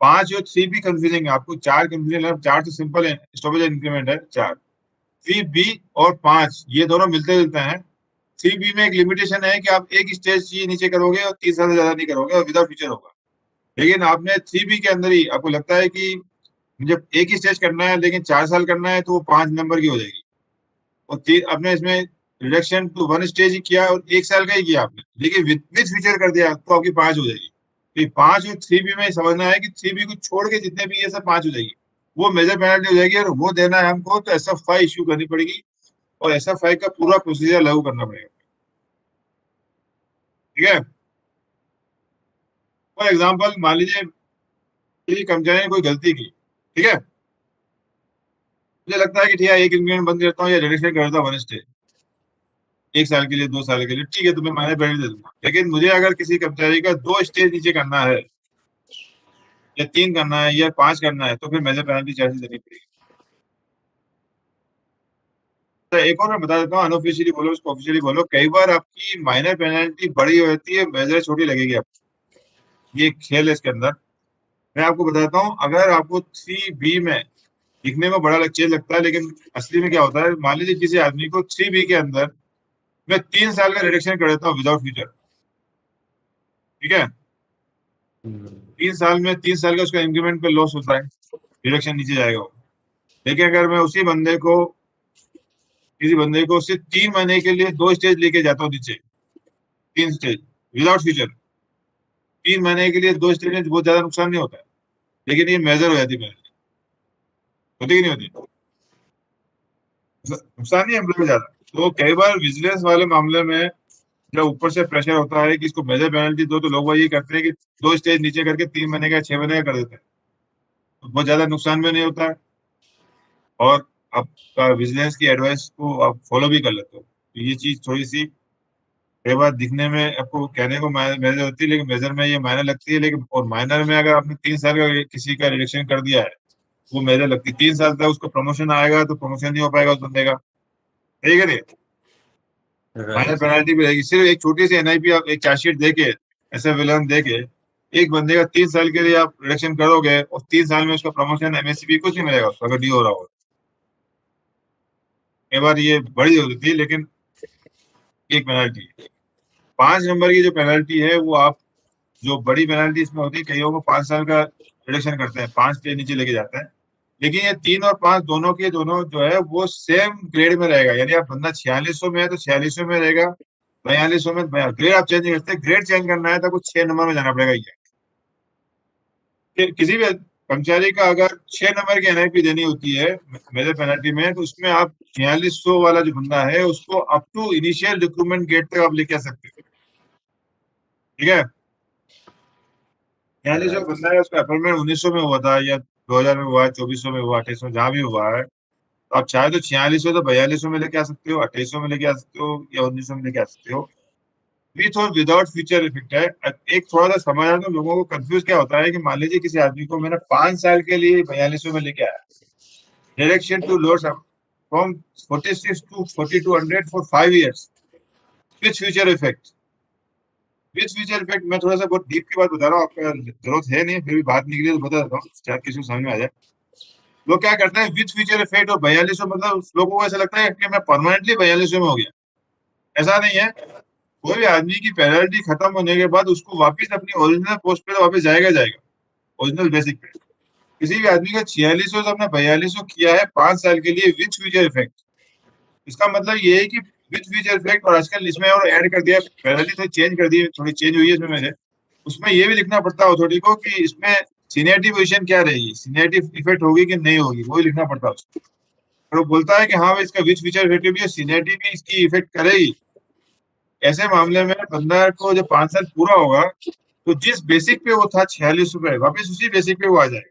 5 और 3B कंफ्यूजिंग है आपको, 4 कंफ्यूजन है। 4 तो सिंपल है, स्टॉपेज इंक्रीमेंट है 4। 3B और 5 ये दोनों मिलते जुलते हैं। 3B में एक लिमिटेशन है कि आप एक स्टेज ही नीचे करोगे और 3 साल से ज्यादा नहीं करोगे और विदाउट फ्यूचर होगा। लेकिन आपने 3B के अंदर ही आपको लगता है कि मुझे एक ही स्टेज करना है लेकिन 4 साल करना है, तो वो 5 नंबर की हो जाएगी। और आपने इसमें रिडक्शन टू 1 स्टेज ही किया और 1 साल का ही किया आपने, लेकिन विथ फ्यूचर कर दिया तो आपकी 5 हो जाएगी। तो 5 और 3B में समझना है कि 3B को छोड़ के जितने भी ये सब 5 हो जाएगी, वो मेजर पेनल्टी हो जाएगी। और वो देना है हमको तो SF5 इश्यू करनी पड़ेगी और SF5 का पूरा प्रोसीजर लागू करना पड़ेगा। ठीक है। फॉर एग्जाम्पल मान लीजिए किसी कर्मचारी ने कोई गलती की, ठीक है, मुझे लगता है कि ठीक है एक इंक्रीमेंट बंद करता हूँ या रिडक्शन कर देता हूँ 1 स्टेज, 1 साल के लिए 2 साल के लिए, ठीक है, तो मैं माइनर पेनल्टी दे दूंगा। लेकिन मुझे अगर किसी कर्मचारी का 2 स्टेज नीचे करना है या 3 करना है या 5 करना है, तो फिर मेजर पेनल्टी चार्जेस देनी पड़ेगी। तो एक और मैं बता देता हूँ, अनऑफिशियली बोलो उसको ऑफिशियली बोलो, कई बार आपकी माइनर पेनल्टी बड़ी होती है, मेजर छोटी लगेगी आपको। ये एक खेल है इसके अंदर। मैं आपको बताता हूँ, अगर आपको 3B में दिखने में बड़ा चेंज लगता है, लेकिन असली में क्या होता है, मान लीजिए किसी आदमी को 3B के अंदर मैं 3 साल का रिडक्शन कर देता हूँ विदाउट फ्यूचर, ठीक है, 3 साल में 3 साल का उसका इंक्रीमेंट पे लॉस होता है, रिडक्शन नीचे जाएगा वो। लेकिन अगर मैं उसी बंदे को, किसी बंदे को सिर्फ 3 महीने के लिए 2 स्टेज लेके जाता हूँ नीचे, 3 स्टेज विदाउट फ्यूचर, 3 महीने के लिए 2 स्टेज में बहुत ज्यादा नुकसान नहीं होता है, लेकिन ये मेजर हो जाती है, होती कि नहीं होती, नुकसान नहीं है एम्प्लॉय में ज्यादा। तो कई बार विजिलेंस वाले मामले में जब ऊपर से प्रेशर होता है कि इसको मेजर पेनल्टी दो, तो लोग वो ये करते हैं कि 2 स्टेज नीचे करके 3 महीने का 6 महीने का कर देते हैं, तो बहुत ज्यादा नुकसान भी नहीं होता है, और आपका विजिलेंस की एडवाइस को आप फॉलो भी कर लेते हो। तो ये चीज थोड़ी सी कई बार दिखने में आपको कहने को मेजर होती है, लेकिन मेजर में ये मायने लगती है, लेकिन और माइनर में अगर आपने 3 साल का किसी का रिडक्शन कर दिया है, वो मेजर लगती है। 3 साल तक उसको प्रमोशन आएगा तो प्रमोशन नहीं हो पाएगा उस बंदे का, ठीक है नहीं, माइनर राइट। पेनल्टी भी रहेगी। सिर्फ एक छोटी सी एनआईपी आप एक चार्जशीट देके, ऐसे विलन देके एक बंदे का 3 साल के लिए आप रिडक्शन करोगे और 3 साल में उसका प्रमोशन एमएसपी कुछ नहीं मिलेगा उसको, अगर डी हो रहा हो। कई बार ये बड़ी होती है, लेकिन एक पेनल्टी 5 नंबर की जो पेनल्टी है वो आप, जो बड़ी पेनल्टी इसमें होती है, कईयों को 5 साल का रिडक्शन करते हैं, 5 के नीचे लेके जाते हैं, लेकिन ये 3 और 5 दोनों के दोनों जो है वो सेम ग्रेड में रहेगा, यानी आप बंदा 4600 में है तो 4600 में रहेगा, 4200 में, ग्रेड आप चेंज नहीं करते, ग्रेड चेंज करना है तो कुछ 6 नंबर में जाना पड़ेगा। ये किसी भी कर्मचारी का अगर 6 नंबर की एनआईपी देनी होती है मेजर पेनल्टी में, तो उसमें आप 4600 वाला जो बंदा है उसको up to initial recruitment gate तक आप लेके आ सकते हो, ठीक है। 4600 राइट। बंदा है, उसका अपॉइंटमेंट 1900 में हुआ था, या 2000 में हुआ है, 2400 में हुआ, 2800 जहां भी हुआ है, तो आप चाहे तो 4600 तो 4200 में लेके आ सकते हो, 2800 में लेके आ सकते हो, या 1900 में लेके आ सकते हो, विथ और विदाउट फ्यूचर इफेक्ट है। एक थोड़ा सा समझ तो लोगों को कंफ्यूज क्या होता है कि मान लीजिए किसी आदमी को मैंने 5 साल के लिए 4200 में लेके आया, direction to lower from 46 to 4200 for 5 years with future effect, with future effect. मैं थोड़ा सा बहुत डीप की बात बता रहा हूँ, आपका जरूरत है नहीं, फिर भी बात निकली तो बता देता हूँ, शायद किसी को समझ में आ जाए। लोग क्या करते हैं विथ फ्यूचर इफेक्ट और 4200, मतलब लोगों को ऐसा लगता है कि मैं परमानेंटली 4200 में हो गया, ऐसा नहीं है। कोई भी आदमी की पेनल्टी खत्म होने के बाद उसको वापस अपनी ओरिजिनल पोस्ट पे तो वापस जाएगा जाएगा, ओरिजिनल बेसिक पे। किसी भी आदमी का 4600 से अपना 4200 किया है 5 साल के लिए विथ फ्यूचर इफेक्ट, इसका मतलब ये है कि विथ फ्यूचर इफेक्ट, और आजकल इसमें और ऐड कर दिया, पेनल्टी थोड़ी चेंज कर दी, थोड़ी चेंज हुई है इसमें मेरे, उसमें ये भी लिखना पड़ता है अथॉरिटी को कि इसमें सीनियरिटी पोजीशन क्या रहेगी, सीनियरिटी इफेक्ट होगी कि नहीं होगी, वो ही लिखना पड़ता है उसको। और वो बोलता है कि हाँ भाई इसका विथ फ्यूचर इफेक्ट भी है, सीनियरिटी भी इसकी इफेक्ट करेगी। ऐसे मामले में बंदा को जब 5 साल पूरा होगा तो जिस बेसिक पे वो था 46 रुपए, वापिस उसी बेसिक पे वो आ जाएगा,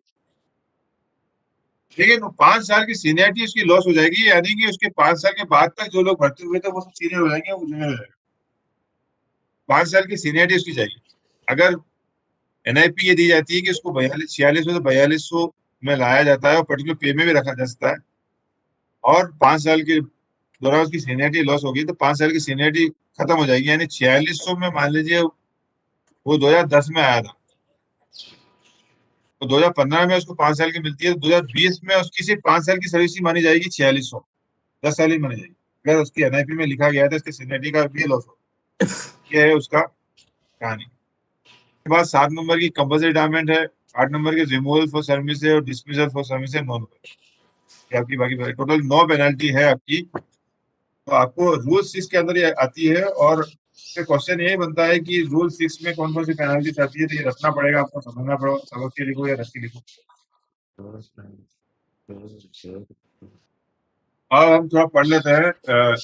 लेकिन 5 साल की सीनियरिटी उसकी लॉस हो जाएगी, यानी कि उसके 5 साल के बाद तक जो लोग भर्ती हुए थे वो सब सीनियर हो जाएंगे, वो जूनियर हो जाएगा। 5 साल की सीनियरिटी उसकी जाएगी। अगर एनआईपी ये दी जाती है कि उसको 4600 से 4200 में लाया जाता है और पर्टिकुलर पे में भी रखा जा सकता है, और 5 साल के दौरान उसकी सीनियरिटी लॉस होगी तो 5 साल की सीनियरिटी खत्म हो जाएगी, यानी 4600 में मान लीजिए वो 2010 में आया था, तो 2015 में उसको 5 साल की मिलती है, तो 2020 में उसकी सिर्फ 5 साल की सर्विस ही मानी जाएगी, 4600 10 साल ही मानी जाएगी, अगर उसकी एनआईपी में लिखा गया था इसके सीनियरिटी का भी लॉस हो। ये है उसका कहानी। के बाद 7 नंबर की कंपल्सरी रिटायरमेंट है, 8 नंबर की रिमूवल फॉर सर्विस है, और डिसमिसल फॉर सर्विस है 9 नंबर। ये आपकी बाकी टोटल 9 पेनल्टी है आपकी। तो आपको रूल 6 के अंदर ये आती है, और क्वेश्चन यही बनता है कि रूल 6 में कौन कौन सी पेनल्टी आती है, तो ये रखना पड़ेगा आपको, समझना पड़ेगा, सबक के लिखो या रख के लिखो। और हम थोड़ा पढ़ लेते हैं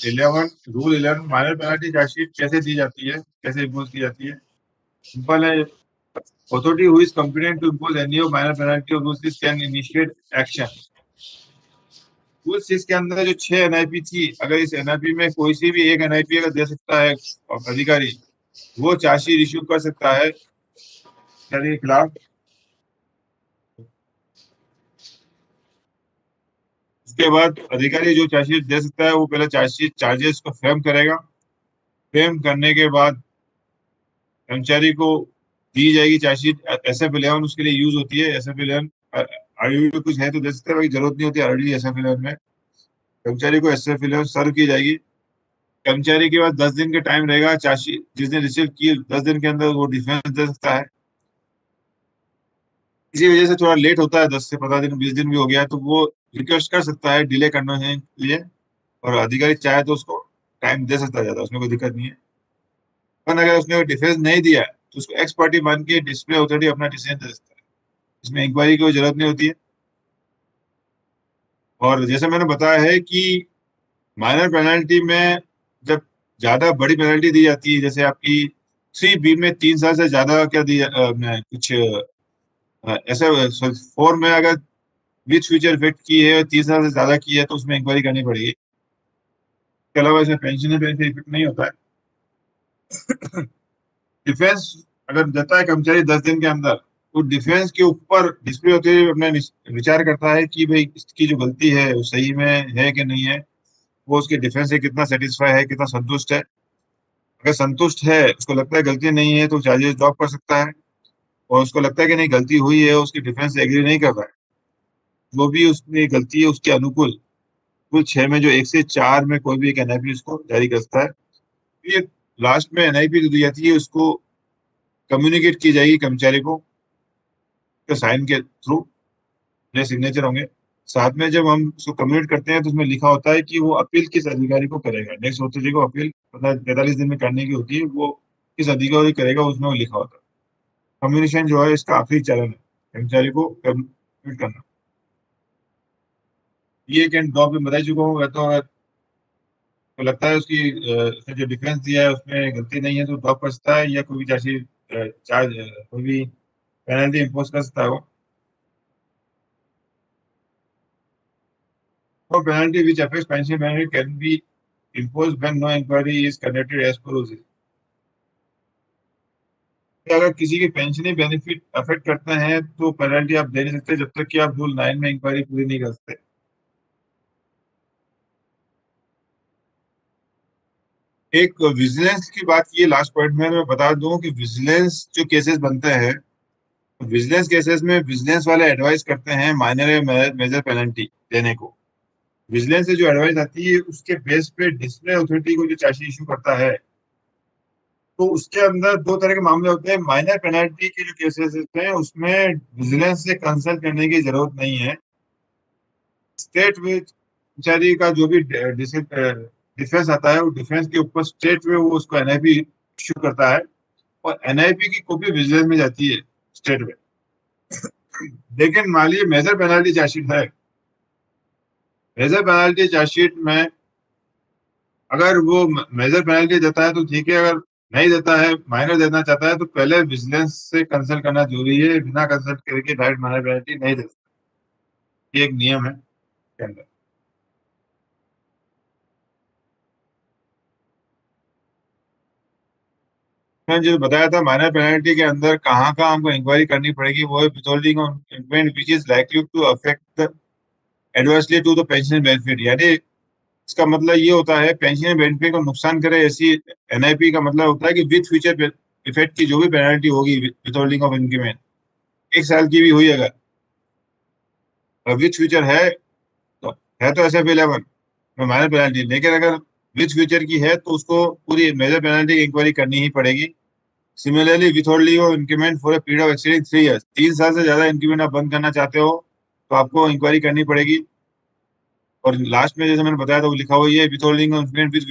11 रूल 11 माइनर पेनल्टी चार्जशीट कैसे दी जाती है, कैसे इम्पोज की जाती है। सिंपल है, authority who is competent to impose any of minor penalty of rules 6 can initiate action। Rule 6 के अंदर जो 6 एनआईपी थी, अगर इस एनआईपी में कोई सी भी एक एनआईपी अगर दे सकता है अधिकारी, वो चार्जशीट इश्यू कर सकता है के खिलाफ। उसके बाद अधिकारी जो चार्जशीट दे सकता है वो पहले चार्जशीट चार्जेस को फ्रेम करेगा, फ्रेम करने के बाद कर्मचारी को दी जाएगी चार्जशीट। SF11 उसके लिए यूज होती है, SF11 आरडीडी कुछ है तो दे सकते हैं, भाई जरूरत नहीं होती आरडीडी एसएफ 11 में। कर्मचारी को एसएफ 11 सर्व की जाएगी। कर्मचारी के पास 10 दिन का टाइम रहेगा, चार्जशीट जिसने रिसीव की 10 दिन के अंदर वो डिफेंस दे सकता है। इसी वजह से थोड़ा लेट होता है, 10 से 15 दिन 20 दिन भी हो गया है, तो वो रिक्वेस्ट कर सकता है डिले करने के लिए, और अधिकारी चाहे तो उसको टाइम दे सकता है ज्यादा, उसमें कोई दिक्कत नहीं है। पर अगर उसने डिफेंस नहीं दिया है तो उसको एक्स पार्टी मान के डिस्प्ले अथॉरिटी अपना डिसीजन दे सकता है। इसमें इंक्वायरी की कोई जरूरत नहीं होती है। और जैसे मैंने बताया है कि माइनर पेनल्टी में जब ज्यादा बड़ी पेनल्टी दी जाती है, जैसे आपकी 3B में 3 साल से ज्यादा क्या दिया कुछ ऐसे 4 में अगर विथ फ्यूचर इफेक्ट की है 3 साल से ज्यादा की है तो उसमें इंक्वायरी करनी पड़ेगी। इसके अलावा इसमें पेंशन बेनिफिट इफेक्ट नहीं होता है। डिफेंस अगर देता है कर्मचारी 10 दिन के अंदर, तो डिफेंस के ऊपर डिस्प्ले होते हुए अपना विचार करता है कि भाई इसकी जो गलती है वो सही में है कि नहीं है, वो उसके डिफेंस से कितना सेटिस्फाई है, कितना संतुष्ट है। अगर संतुष्ट है, उसको लगता है गलती नहीं है, तो चार्जेस ड्रॉप कर सकता है। और उसको लगता है कि नहीं गलती हुई है, उसकी डिफेंस से एग्री नहीं कर रहा है, वो भी उसमें गलती है उसके अनुकूल कुल 6 में जो 1 से 4 में कोई भी एक एनआईपी उसको जारी कर सकता है। ये लास्ट में एनआईपी जो दी जाती है उसको कम्युनिकेट की जाएगी कर्मचारी को साइन के थ्रू, अपने सिग्नेचर होंगे। साथ में जब हम उसको कम्युनिकेट करते हैं तो उसमें लिखा होता है कि वो अपील किस अधिकारी को करेगा, नेक्स्ट अथॉरिटी को अपील 45 दिन में करने की होती है, वो किस अधिकारी को करेगा उसमें वो लिखा होता है। कम्युनिकेशन जो है इसका आखिरी चरण है, कर्मचारी को कम्युनिकेट करना। ये कैन ड्रॉप में बता चुका हूँ, तो अगर तो लगता है उसकी उसने जो डिफेंस दिया है उसमें गलती नहीं है तो ड्रॉप कर सकता है, या कोई भी चार्ज कोई भी पेनल्टी इम्पोज कर सकता है वो। और penalty which affects pension benefit can be imposed when no inquiry is conducted as per rules। अगर किसी के पेंशन बेनिफिट अफेक्ट करते हैं तो पेनल्टी आप दे नहीं सकते जब तक कि आप रूल 9 में इंक्वायरी पूरी नहीं कर सकते। एक विजिलेंस की बात की है लास्ट पॉइंट में, मैं बता दूं कि विजिलेंस जो केसेस बनते हैं, विजिलेंस केसेस में विजिलेंस वाले एडवाइस करते हैं माइनर या मेजर पेनल्टी देने को। विजिलेंस से जो एडवाइस आती है उसके बेस पे डिस्प्ले अथॉरिटी को जो चार्जशीट इशू करता है, तो उसके अंदर दो तरह के मामले होते हैं। माइनर पेनल्टी के जो केसेस होते हैं उसमें विजिलेंस से कंसल्ट करने की जरूरत नहीं है। स्टेट में कर्मचारी का जो भी डिफेंस आता है, वो डिफेंस के ऊपर स्टेट में वो उसको एनआईपी इश्यू करता है, और एनआईपी की कॉपी विजिलेंस में जाती है स्टेट में। लेकिन मान लीजिए मेजर पेनल्टी चार्जशीट है, मेजर पेनल्टी चार्जशीट में अगर वो मेजर पेनल्टी देता है तो ठीक है, अगर नहीं देता है, माइनर देना चाहता है, तो पहले विजिलेंस से कंसल्ट करना जरूरी है। बिना कंसल्ट करके डायरेक्ट माइनर पेनल्टी नहीं दे सकते, ये एक नियम है के अंदर। मैंने जो बताया था माइनर पेनल्टी के अंदर कहाँ कहाँ हमको इंक्वायरी करनी पड़ेगी, वो है withholding of payment which is likely to affect the adversely to the pension benefit. यानी इसका मतलब ये होता है पेंशन बेनिफिट को नुकसान करे ऐसी एनआईपी का मतलब होता है कि विथ फ्यूचर इफेक्ट की जो भी पेनल्टी होगी विथहोल्डिंग ऑफ इंक्रीमेंट 1 साल की भी हुई अगर, और विथ फ्यूचर तो है तो ऐसे अवेलेबल में माइनर पेनल्टी, लेकिन अगर विथ फ्यूचर की है तो उसको पूरी मेजर पेनल्टी की इंक्वायरी करनी ही पड़ेगी। Similarly withholding of increment for a period of exceeding 3 years, 3 साल से ज्यादा इंक्रीमेंट आप बंद करना चाहते हो तो आपको इंक्वायरी करनी पड़ेगी। और लास्ट में जैसे मैंने बताया था वो लिखा हुआ है withholding of increment with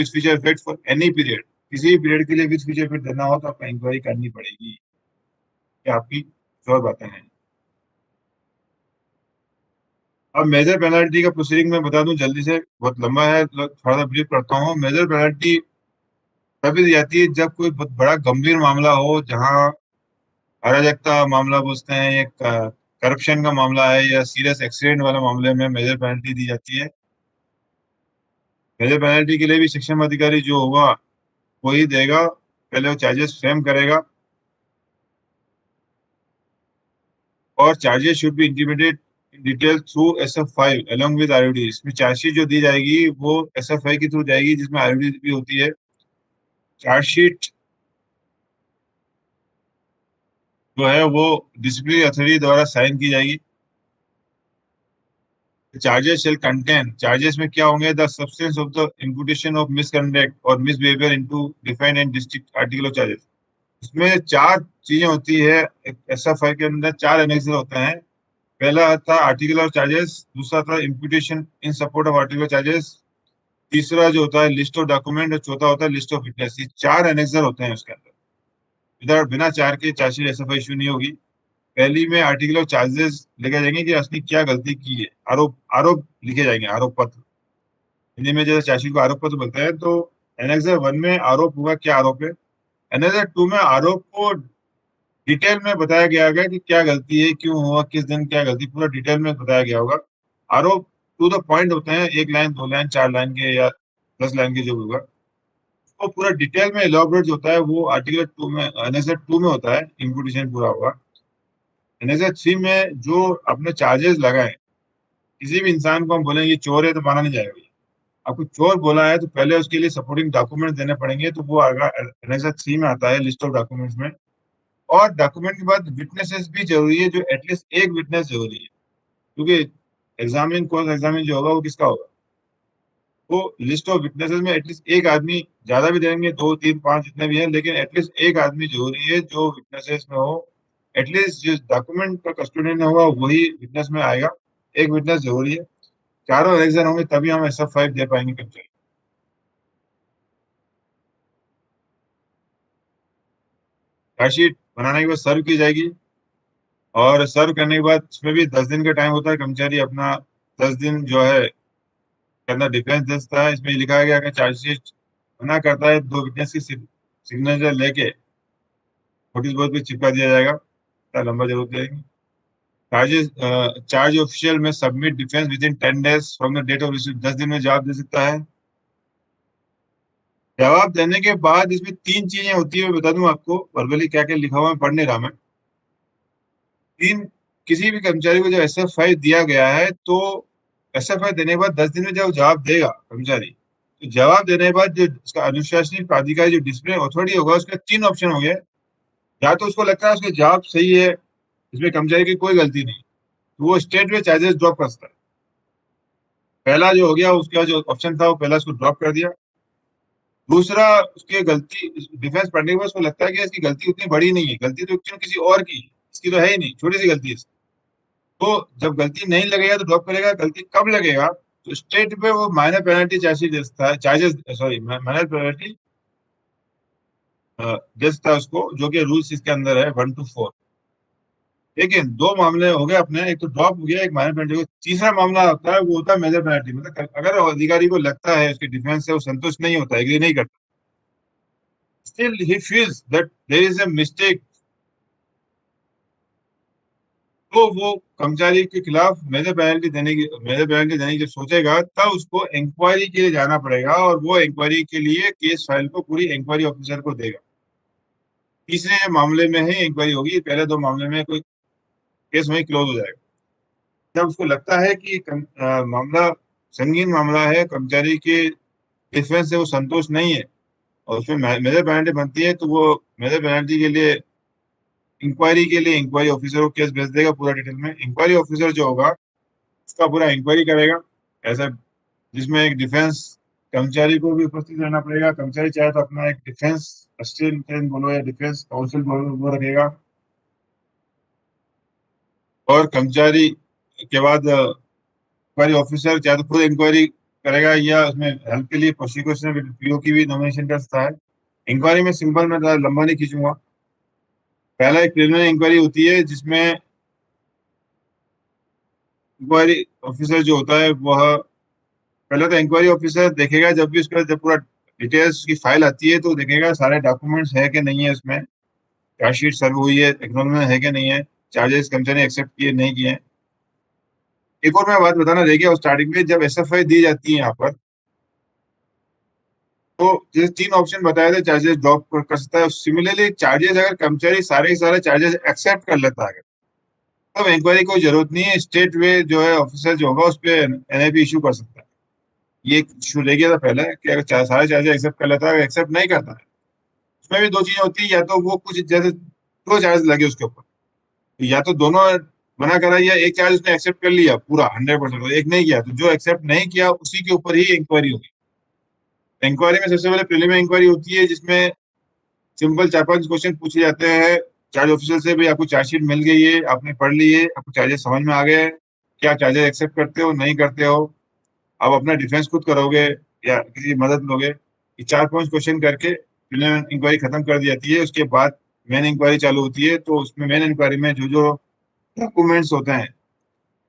future effect for any period, किसी भी पीरियड के लिए विथ फ्यूचर इफेक्ट देना हो तो आपको इंक्वायरी करनी पड़ेगी। ये आपकी श्योर बातें हैं। अब मेजर पेनल्टी का प्रोसीडिंग में बता दूं जल्दी से, बहुत लंबा है तो थोड़ा सा ब्रीफ करता हूँ। मेजर पेनल्टी तभी दी जाती है जब कोई बहुत बड़ा गंभीर मामला हो, जहां अराजकता मामला पूछते हैं, या करप्शन का मामला है, या सीरियस एक्सीडेंट वाले मामले में मेजर पेनल्टी दी जाती है। मेजर पेनल्टी के लिए भी सक्षम अधिकारी जो होगा वो ही देगा, पहले वो चार्जेस फ्रेम करेगा, और charges should be intimated in detail through SF5 along with RUD। इसमें चार्जशीट जो दी जाएगी वो SF5 के थ्रू जाएगी जिसमें RUD भी होती है। चार्जशीट जो है वो डिसिप्लिनरी अथॉरिटी द्वारा साइन की जाएगी। चार्जेस शेल कंटेन, चार्जेस में क्या होंगे, the substance of the imputation of misconduct और misbehaviour into defined and distinct article of charges. इसमें चार चीजें होती है, SF5 के अंदर चार एनेक्सर होते हैं। पहला था आर्टिकल ऑफ चार्जेस, दूसरा था imputation in support of article charges, तीसरा जो होता है लिस्ट ऑफ डॉक्यूमेंट, और चौथा होता है लिस्ट ऑफ विटनेस। ये चार एनेक्सर होते हैं उसके अंदर। इधर बिना चार के चार्जशीट SF इशू नहीं होगी। पहली में आर्टिकल ऑफ चार्जेस लिखे जाएंगे कि उसने क्या गलती की है, आरोप आरोप लिखे जाएंगे, आरोप पत्र। हिंदी में जैसे चार्जशीट को आरोप पत्र बोलते हैं, तो एनेक्सर 1 में आरोप होगा, क्या आरोप है। एनेक्सर 2 में आरोप को डिटेल में बताया गया होगा कि क्या गलती है, क्यों हुआ, किस दिन क्या गलती, पूरा डिटेल में बताया गया होगा। आरोप टू द पॉइंट होते हैं, 1 लाइन 2 लाइन 4 लाइन के या 10 लाइन के जो भी होगा, वो पूरा डिटेल में एलॉबरेट होता है, वो आर्टिकल 2 में, एनेक्सर 2 में होता है, इम्पुटेशन पूरा होगा। एनेक्सर 3 में जो अपने चार्जेस लगाए, किसी भी इंसान को हम बोलेंगे चोर है तो माना नहीं जाएगा। आपको चोर बोला है तो पहले उसके लिए सपोर्टिंग डॉक्यूमेंट देने पड़ेंगे, तो वो आएगा एनेक्सर 3 में आता है, लिस्ट ऑफ डॉक्यूमेंट्स में। और डॉक्यूमेंट के बाद विटनेसेस भी जरूरी है, जो एटलीस्ट एक विटनेस जरूरी है, क्योंकि एग्जामिन कोर्स एग्जामिन जो होगा वो किसका होगा, वो लिस्ट ऑफ विटनेसेस में एटलीस्ट एक आदमी, ज्यादा भी देंगे 2 3 5 जितने भी हैं, लेकिन एटलीस्ट एक आदमी जरूरी है जो विटनेसेस में हो। एटलीस्ट जिस डॉक्यूमेंट का कस्टोडियन होगा वही विटनेस में आएगा, एक विटनेस जरूरी है। चारों एग्जाम होंगे तभी हम SF5 दे पाएंगे कब्जे। चार्जशीट बनाने के बाद सर्व की जाएगी, और सर्व करने के बाद इसमें भी 10 दिन का टाइम होता है। कर्मचारी अपना 10 दिन जो है के अंदर डिफेंस देता है। इसमें लिखा गया कि चार्जशीट मना करता है, 2 विटनेस की सिग्नेचर लेके नोटिस बोर्ड पे चिपका दिया जाएगा, इतना लंबा जरूरत लगेगी। चार्जेस चार्ज ऑफिशियल में submit defence within 10 days from the date of receive, 10 दिन में जवाब दे सकता है। जवाब देने के बाद इसमें 3 चीजें होती है, मैं बता दूं आपको वर्बली क्या क्या लिखा हुआ है, पढ़ नहीं रहा मैं। किसी भी कर्मचारी को जब SF5 दिया गया है, तो SF5 देने के बाद 10 दिन में जब जवाब देगा कर्मचारी, तो जवाब देने के बाद जो उसका अनुशासनिक प्राधिकारी जो डिसिप्लिन अथॉरिटी होगा, उसका 3 ऑप्शन हो गए। या तो उसको लगता है उसका जवाब सही है, इसमें कर्मचारी की कोई गलती नहीं, तो वो स्टेट में चार्जेस ड्रॉप कर सकता है। पहला जो हो गया, उसका जो ऑप्शन था वो पहला उसको ड्रॉप कर दिया। दूसरा, उसकी गलती डिफेंस पढ़ने के बाद उसको लगता है कि इसकी गलती उतनी बड़ी नहीं है, गलती तो क्यों किसी और की, इसकी तो है ही नहीं, छोटी सी गलती है। तो जब गलती नहीं लगेगा तो ड्रॉप करेगा। गलती कब लगेगा, तो स्टेट पे वो माइनर पेनल्टी चार्जेस देता है, माइनर पेनल्टी देता है उसको, जो कि रूल्स इसके अंदर है 1 to 4। लेकिन 2 मामले हो गए अपने, एक तो ड्रॉप हो गया, एक माइनर पेनल्टी। तीसरा मामला होता है, वो होता है मेजर पेनल्टी। मतलब अगर अधिकारी को लगता है उसके डिफेंस से वो संतुष्ट नहीं होता, एग्री नहीं करता, still he feels that there is a mistake, तो वो कर्मचारी के खिलाफ मेजर पेनल्टी देने की सोचेगा, तब उसको इंक्वायरी के लिए जाना पड़ेगा, और वो इंक्वायरी के लिए केस फाइल को पूरी इंक्वायरी ऑफिसर को देगा। तीसरे मामले में ही इंक्वायरी होगी, पहले 2 मामले में कोई केस वहीं क्लोज हो जाएगा। जब उसको लगता है कि मामला संगीन मामला है, कर्मचारी के डिफेंस से वो संतोष नहीं है, और उसमें मेजर पेनल्टी बनती है, तो वो मेजर पेनल्टी के लिए इंक्वायरी के लिए इंक्वायरी ऑफिसर को केस भेज देगा पूरा डिटेल में। इंक्वायरी ऑफिसर जो होगा उसका पूरा इंक्वायरी करेगा, ऐसा जिसमें एक डिफेंस कर्मचारी को भी उपस्थित रहना पड़ेगा। कर्मचारी चाहे तो अपना एक डिफेंस असिस्टेंट बोलो या डिफेंस काउंसिल बोलो, वो रखेगा। और कर्मचारी के बाद इंक्वायरी ऑफिसर चाहे तो खुद इंक्वायरी करेगा, या उसमें हेल्प के लिए प्रोसिक्यूशन PO की भी नॉमिनेशन कर सकता है। इंक्वायरी में सिंपल, मैं ज़्यादा लंबा नहीं खींचूंगा। पहला एक प्रिलिमिनरी इंक्वायरी होती है, जिसमें इंक्वायरी ऑफिसर जो होता है वह पहले तो इंक्वायरी ऑफिसर देखेगा, जब भी उसका जब पूरा डिटेल्स की फाइल आती है तो देखेगा सारे डॉक्यूमेंट्स है कि नहीं है, उसमें चार्जशीट सर्व हुई है, एक्नॉलेजमेंट है कि नहीं है, चार्जेस कर्मचारी एक्सेप्ट किए नहीं किए। एक और मैं बात बताना रह गया, स्टार्टिंग में जब SF5 दी जाती है यहाँ पर, तो जैसे 3 ऑप्शन बताए थे, चार्जेस ड्रॉप कर सकता है। सिमिलरली चार्जेस अगर कर्मचारी सारे के सारे चार्जेस एक्सेप्ट कर लेता है, तब इंक्वायरी की कोई जरूरत नहीं है, स्टेट वे जो है ऑफिसर जो होगा उस पर NIP इशू कर सकता है। ये इशू रह गया था पहले कि अगर सारे चार्जेस एक्सेप्ट कर लेता है, एक्सेप्ट नहीं करता है, उसमें भी 2 चीजें होती है, या तो वो कुछ जैसे 2 चार्ज लगे उसके ऊपर, या तो दोनों मना करा या एक चार्ज उसने एक्सेप्ट कर लिया पूरा 100%, एक नहीं किया, तो जो एक्सेप्ट नहीं किया उसी के ऊपर ही इंक्वायरी होगी। इंक्वायरी में सबसे पहले प्रीलिमिनरी इंक्वायरी होती है, जिसमें सिंपल 4-5 क्वेश्चन पूछे जाते हैं चार्ज ऑफिसर से। भाई आपको चार्जशीट मिल गई है, आपने पढ़ ली है, आपको चार्जेस समझ में आ गए हैं, क्या चार्जेस एक्सेप्ट करते हो नहीं करते हो, आप अपना डिफेंस खुद करोगे या किसी की मदद लोगे। ये 4-5 क्वेश्चन करके प्रीलिमिनरी इंक्वायरी खत्म कर दी जाती है। उसके बाद मेन इंक्वायरी चालू होती है। तो उसमें मेन इंक्वायरी में जो जो डॉक्यूमेंट्स होते हैं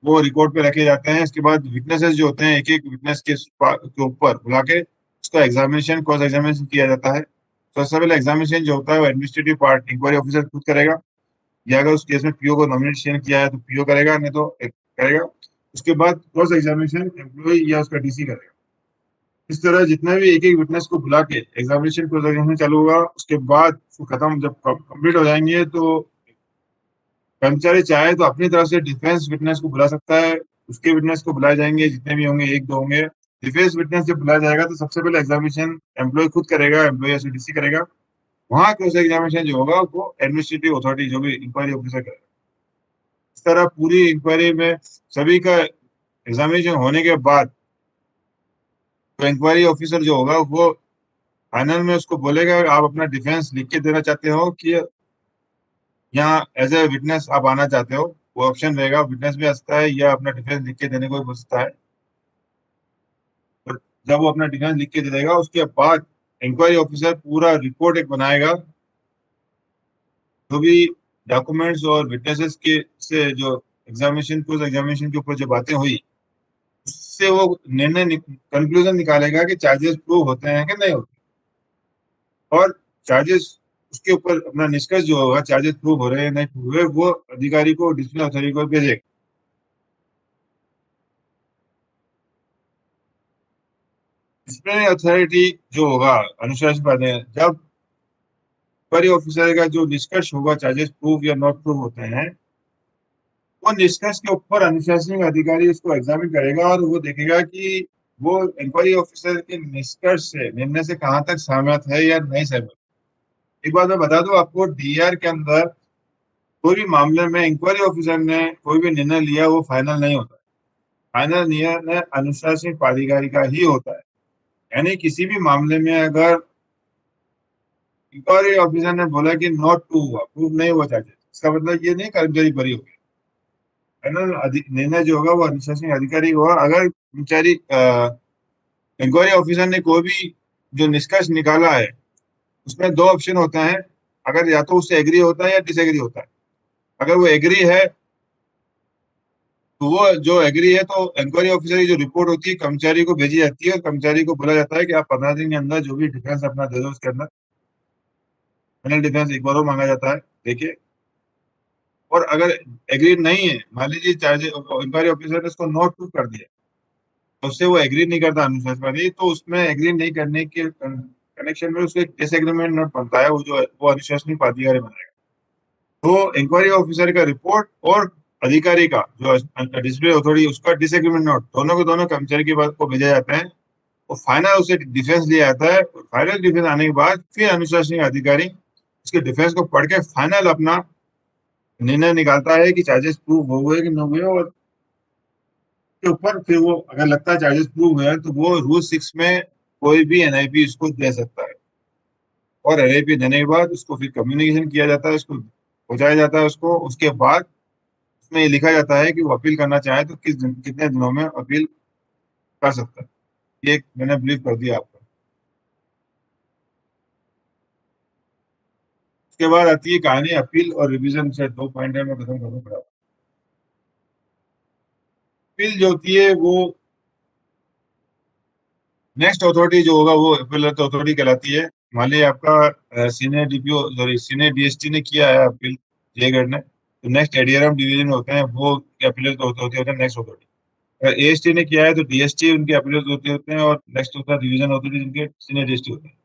वो रिकॉर्ड पे रखे जाते हैं। इसके बाद विटनेसेस जो होते हैं, एक एक विटनेस के ऊपर बुला के उसका एग्जामिनेशन, क्रॉस एग्जामिनेशन किया जाता है। तो सबसे पहले एग्जामिनेशन जो होता है वो एडमिनिस्ट्रेटिव पार्ट इंक्वायरी ऑफिसर खुद करेगा, या अगर उस केस में पीओ को नॉमिनेशन किया है तो पीओ करेगा, नहीं तो करेगा। उसके बाद क्रॉस एग्जामिनेशन एम्प्लॉय या उसका डीसी करेगा। इस तरह जितने भी एक एक विटनेस को बुला के एग्जामिनेशन क्रॉस एग्जामिनेशन चालू होगा। उसके बाद वो खत्म जब कंप्लीट हो जाएंगे तो कर्मचारी चाहे तो अपनी तरफ से डिफेंस विटनेस को बुला सकता है। उसके विटनेस को बुलाए जाएंगे, जितने भी होंगे, एक दो होंगे। डिफेंस विटनेस जब बुलाया जाएगा तो सबसे पहले एग्जामिनेशन एम्प्लॉय खुद करेगा, एम्प्लॉय या डीसी करेगा। वहां क्रॉस एग्जामिनेशन जो होगा वो एडमिनिस्ट्रेटिव अथॉरिटी जो भी इंक्वायरी ऑफिसर करेगा। इस तरह पूरी इंक्वायरी में सभी का एग्जामिनेशन होने के बाद तो इंक्वायरी ऑफिसर जो होगा वो फाइनल में उसको बोलेगा आप अपना डिफेंस लिख के देना चाहते हो कि यहाँ एज ए विटनेस आप आना चाहते हो। वो ऑप्शन रहेगा, विटनेस भी आ सकता है या अपना डिफेंस लिख के देने को भी बोल सकता है। तो जब वो अपना डिफेंस लिख के दे देगा उसके बाद इंक्वायरी ऑफिसर पूरा रिपोर्ट एक बनाएगा। जो भी डॉक्यूमेंट्स और विटनेसेस के से जो एग्जामिनेशन को एग्जामिनेशन के ऊपर जो बातें हुई उससे वो निर्णय कंक्लूजन निकालेगा कि चार्जेस प्रूव होते हैं कि नहीं होते। और चार्जेस उसके ऊपर अपना निष्कर्ष जो होगा, चार्जेस प्रूव हो रहे हैं नहीं प्रूव हुए, वो अधिकारी को, डिसिप्लिन अथॉरिटी को भेजेगा। डिसिप्लिनरी अथॉरिटी जो होगा अनुशासन प्राधिकरण, जब इंक्वायरी ऑफिसर का जो निष्कर्ष होगा चार्जेस प्रूव या नॉट प्रूव होते हैं, वो निष्कर्ष के ऊपर अनुशासनिक अधिकारी उसको एग्जामिन करेगा और वो देखेगा कि वो इंक्वायरी ऑफिसर के निष्कर्ष से, निर्णय से कहाँ तक सहमत है या नहीं सहमत। एक बात मैं बता दूं आपको, डीआर के अंदर कोई भी मामले में इंक्वायरी ऑफिसर ने कोई भी निर्णय लिया वो फाइनल नहीं होता। फाइनल निर्णय अनुशासनिक प्राधिकारी का ही होता है। यानी किसी भी मामले में अगर इंक्वायरी ऑफिसर ने बोला कि नॉट प्रूव हुआ, प्रूव नहीं हुआ चार्जेस, इसका मतलब ये नहीं कर्मचारी बरी हो गया। फाइनल निर्णय जो होगा वो अनुशासनिक अधिकारी होगा। अगर कर्मचारी इंक्वायरी ऑफिसर ने कोई भी जो निष्कर्ष निकाला है उसमें दो ऑप्शन होते हैं, अगर या तो उससे एग्री होता है या डिसएग्री होता है। अगर वो एग्री है तो वो जो एग्री है तो इंक्वायरी ऑफिसर की जो रिपोर्ट होती है कर्मचारी को भेजी जाती है और कर्मचारी को बोला जाता है कि आप 15 दिन के अंदर जो भी डिफेंस अपना दे दो, उसके अंदर फाइनल डिफेंस एक बार वो मांगा जाता है, देखिए। और अगर एग्री नहीं है, मान लीजिए चार्ज इंक्वायरी ऑफिसर ने उसको नोट टू कर दिया, तो उससे वो एग्री नहीं करता अनुशासनवादी, तो उसमें एग्री नहीं करने के कनेक्शन में उसको एक डिसएग्रीमेंट नोट बनता है, वो जो वो अनुशासनिक प्राधिकारी बनाएगा। तो इंक्वायरी ऑफिसर का रिपोर्ट और अधिकारी का जो डिस्प्ले अथॉरिटी उसका डिसएग्रीमेंट नोट, दोनों को दोनों कर्मचारी के पास को भेजा जाता है। और फाइनल उसे डिफेंस लिया जाता है। फाइनल डिफेंस आने के बाद फिर अनुशासनिक अधिकारी उसके डिफेंस को पढ़ के फाइनल अपना निर्णय निकालता है कि चार्जेस प्रूव हो गए कि नहीं हुए। और के ऊपर फिर वो अगर लगता है चार्जेस प्रूव हुए हैं तो वो रूल 6 में कोई भी एनआईपी उसको दे सकता है। और एनआईपी देने के बाद उसको फिर कम्युनिकेशन किया जाता है, उसको पहुंचाया जाता है उसको। उसके बाद उसमें ये लिखा जाता है कि वो अपील करना चाहे तो कितने दिनों में अपील कर सकता है। ये एक मैंने ब्रीफ कर दिया आपको। उसके बाद आती है कहानी अपील और रिवीजन से। 2 पॉइंट है, मैं खत्म करूँ पड़ा। अपील जो होती है वो नेक्स्ट अथॉरिटी जो होगा वो अपीलेट अथॉरिटी कहलाती है। मान लीजिए आपका senior DPO, sorry senior DST ने किया है अपील जयगढ़ ने, तो नेक्स्ट एडीआरएम डिवीजन होते हैं वो अपीलेट होते हैं नेक्स्ट अथॉरिटी। अगर एएसटी ने किया है तो डीएसटी उनके अपीलेट होते हैं और नेक्स्ट होता है डिवीजन अथॉरिटी जिनके सीनियर डीएसटी होते हैं।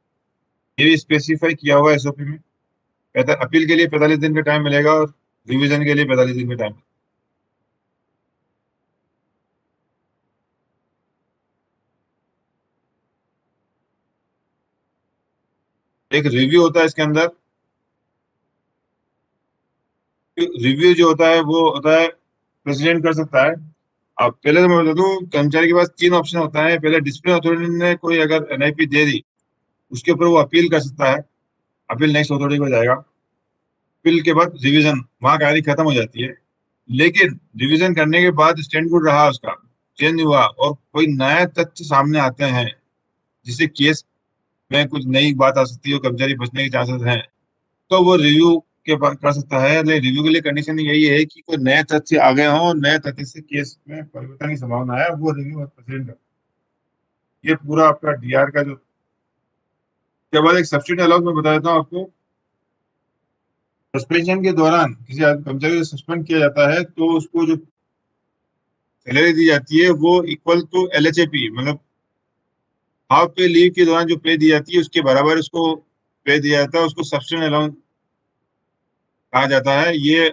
ये भी स्पेसिफाई किया हुआ है एसओपी में। कहता है अपील के लिए 45 दिन का टाइम मिलेगा और रिवीजन के लिए 45 दिन का टाइम। एक रिव्यू होता है इसके अंदर। रिव्यू जो होता है वो होता है प्रेसिडेंट कर सकता है। अब पहले तो मैं बता दूं, कर्मचारी के पास 3 ऑप्शन होता है। पहले डिसिप्लिन अथॉरिटी ने कोई अगर एनआईपी दे दी, उसके ऊपर वो अपील कर सकता है। अपील नेक्स्ट अथॉरिटी को जाएगा। अपील के बाद रिवीजन, वहां कहानी खत्म हो जाती है। लेकिन रिवीजन करने के बाद स्टैंड गुड रहा, उसका चेंज हुआ और कोई नया तथ्य सामने आते हैं जिससे केस में कुछ नई बात आ सकती है, कर्मचारी बचने के चांसेस हैं, तो वो रिव्यू के बाद कर सकता है। लेकिन रिव्यू के लिए कंडीशन यही है कि कोई नए तथ्य आ गए हों और नए तथ्य से केस में परिवर्तन की संभावना है, वो रिव्यू प्रेसिडेंट कर। ये पूरा आपका डीआर का जो, के बाद एक सब्सिडी अलाउंस मैं बता देता हूँ आपको। सस्पेंशन के दौरान किसी कर्मचारी को सस्पेंड किया जाता है तो उसको जो सैलरी दी जाती है वो इक्वल टू एलएचएपी, मतलब हाफ पे लीव के दौरान जो पे दी जाती है उसके बराबर उसको पे दिया जाता है। उसको सब्सिडी अलाउंस कहा जाता है। ये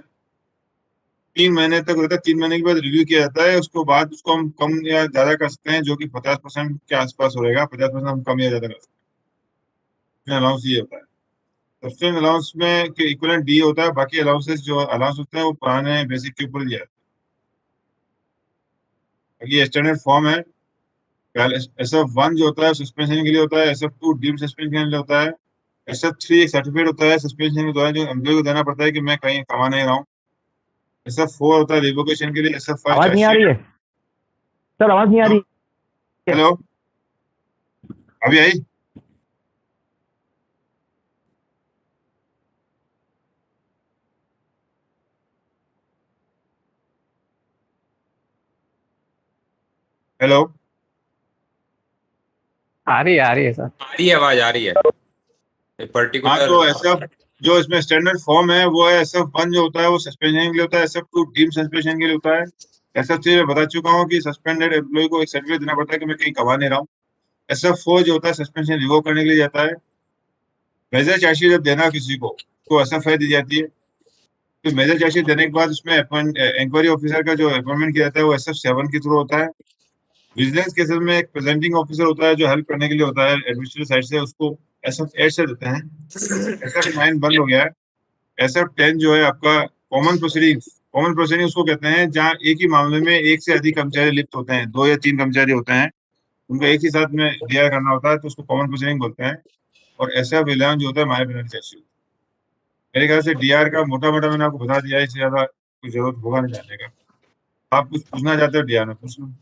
3 महीने तक होता है। 3 महीने के बाद रिव्यू किया जाता है। उसको बाद उसको हम कम या ज्यादा कर सकते हैं, जो कि 50% के आसपास रहेगा। 50% हम कम या ज्यादा कर सकते हैं। अलाउंस ये होता है। सब्सिडेंट अलाउंस में के इक्वलेंट डी होता है। बाकी अलाउंसेस जो अलाउंस होते हैं वो पुराने बेसिक के ऊपर दिया जाता है। ये स्टैंडर्ड फॉर्म है। SF1 जो होता है सस्पेंशन के लिए होता है। SF2 डीम सस्पेंशन के लिए होता है। SF3 एक सर्टिफिकेट होता है सस्पेंशन के दौरान जो एम्प्लॉय को देना पड़ता है कि मैं कहीं कमा नहीं रहा हूँ। SF4 होता है रिवोकेशन के लिए। SF5 आवाज नहीं आ रही है सर, आवाज नहीं आ रही है। हेलो, अभी आई? हेलो, आ रही है सर। आ रही है, आवाज आ रही है। हाँ, पर्टिकुलर तो SF जो इसमें स्टैंडर्ड फॉर्म है वो है। SF1 जो होता है वो सस्पेंशन के लिए होता है। SF2 डीम सस्पेंशन के लिए होता है। SF3 मैं बता चुका हूँ कि सस्पेंडेड एम्प्लॉय को एक सर्टिफिकेट देना पड़ता है कि मैं कहीं कमा नहीं रहा हूँ। SF4 जो होता है सस्पेंशन रिवोक करने के लिए जाता है। मेजर चार्जशीट जब देना किसी को तो SF5 दी जाती है। तो मेजर चार्जशीट देने के बाद उसमें इंक्वायरी ऑफिसर का जो अपॉइंटमेंट किया जाता है वो SF7 के थ्रू होता है। विजिलेंस केसेस में एक प्रेजेंटिंग ऑफिसर होता है जो हेल्प करने के लिए होता है एडमिनिस्ट्रेटिव साइड से, उसको SF8 से देते हैं। SF9 बंद हो गया है। SF10 जो है आपका कॉमन प्रोसीडिंग। कॉमन प्रोसीडिंग उसको कहते हैं जहाँ एक ही मामले में एक से अधिक कर्मचारी लिप्त होते हैं। 2 या 3 कर्मचारी होते हैं, उनको एक ही साथ में डीआर करना होता है, तो उसको कॉमन प्रोसीडिंग बोलते हैं। और SF11 जो होता है माय पेनल्टी चार्जशीट। मेरे ख्याल से डीआर का मोटा मोटा मैंने आपको बता दिया है, इससे ज्यादा कोई जरूरत होगा नहीं जानने का। आप कुछ पूछना चाहते हो डीआर में, पूछ लो।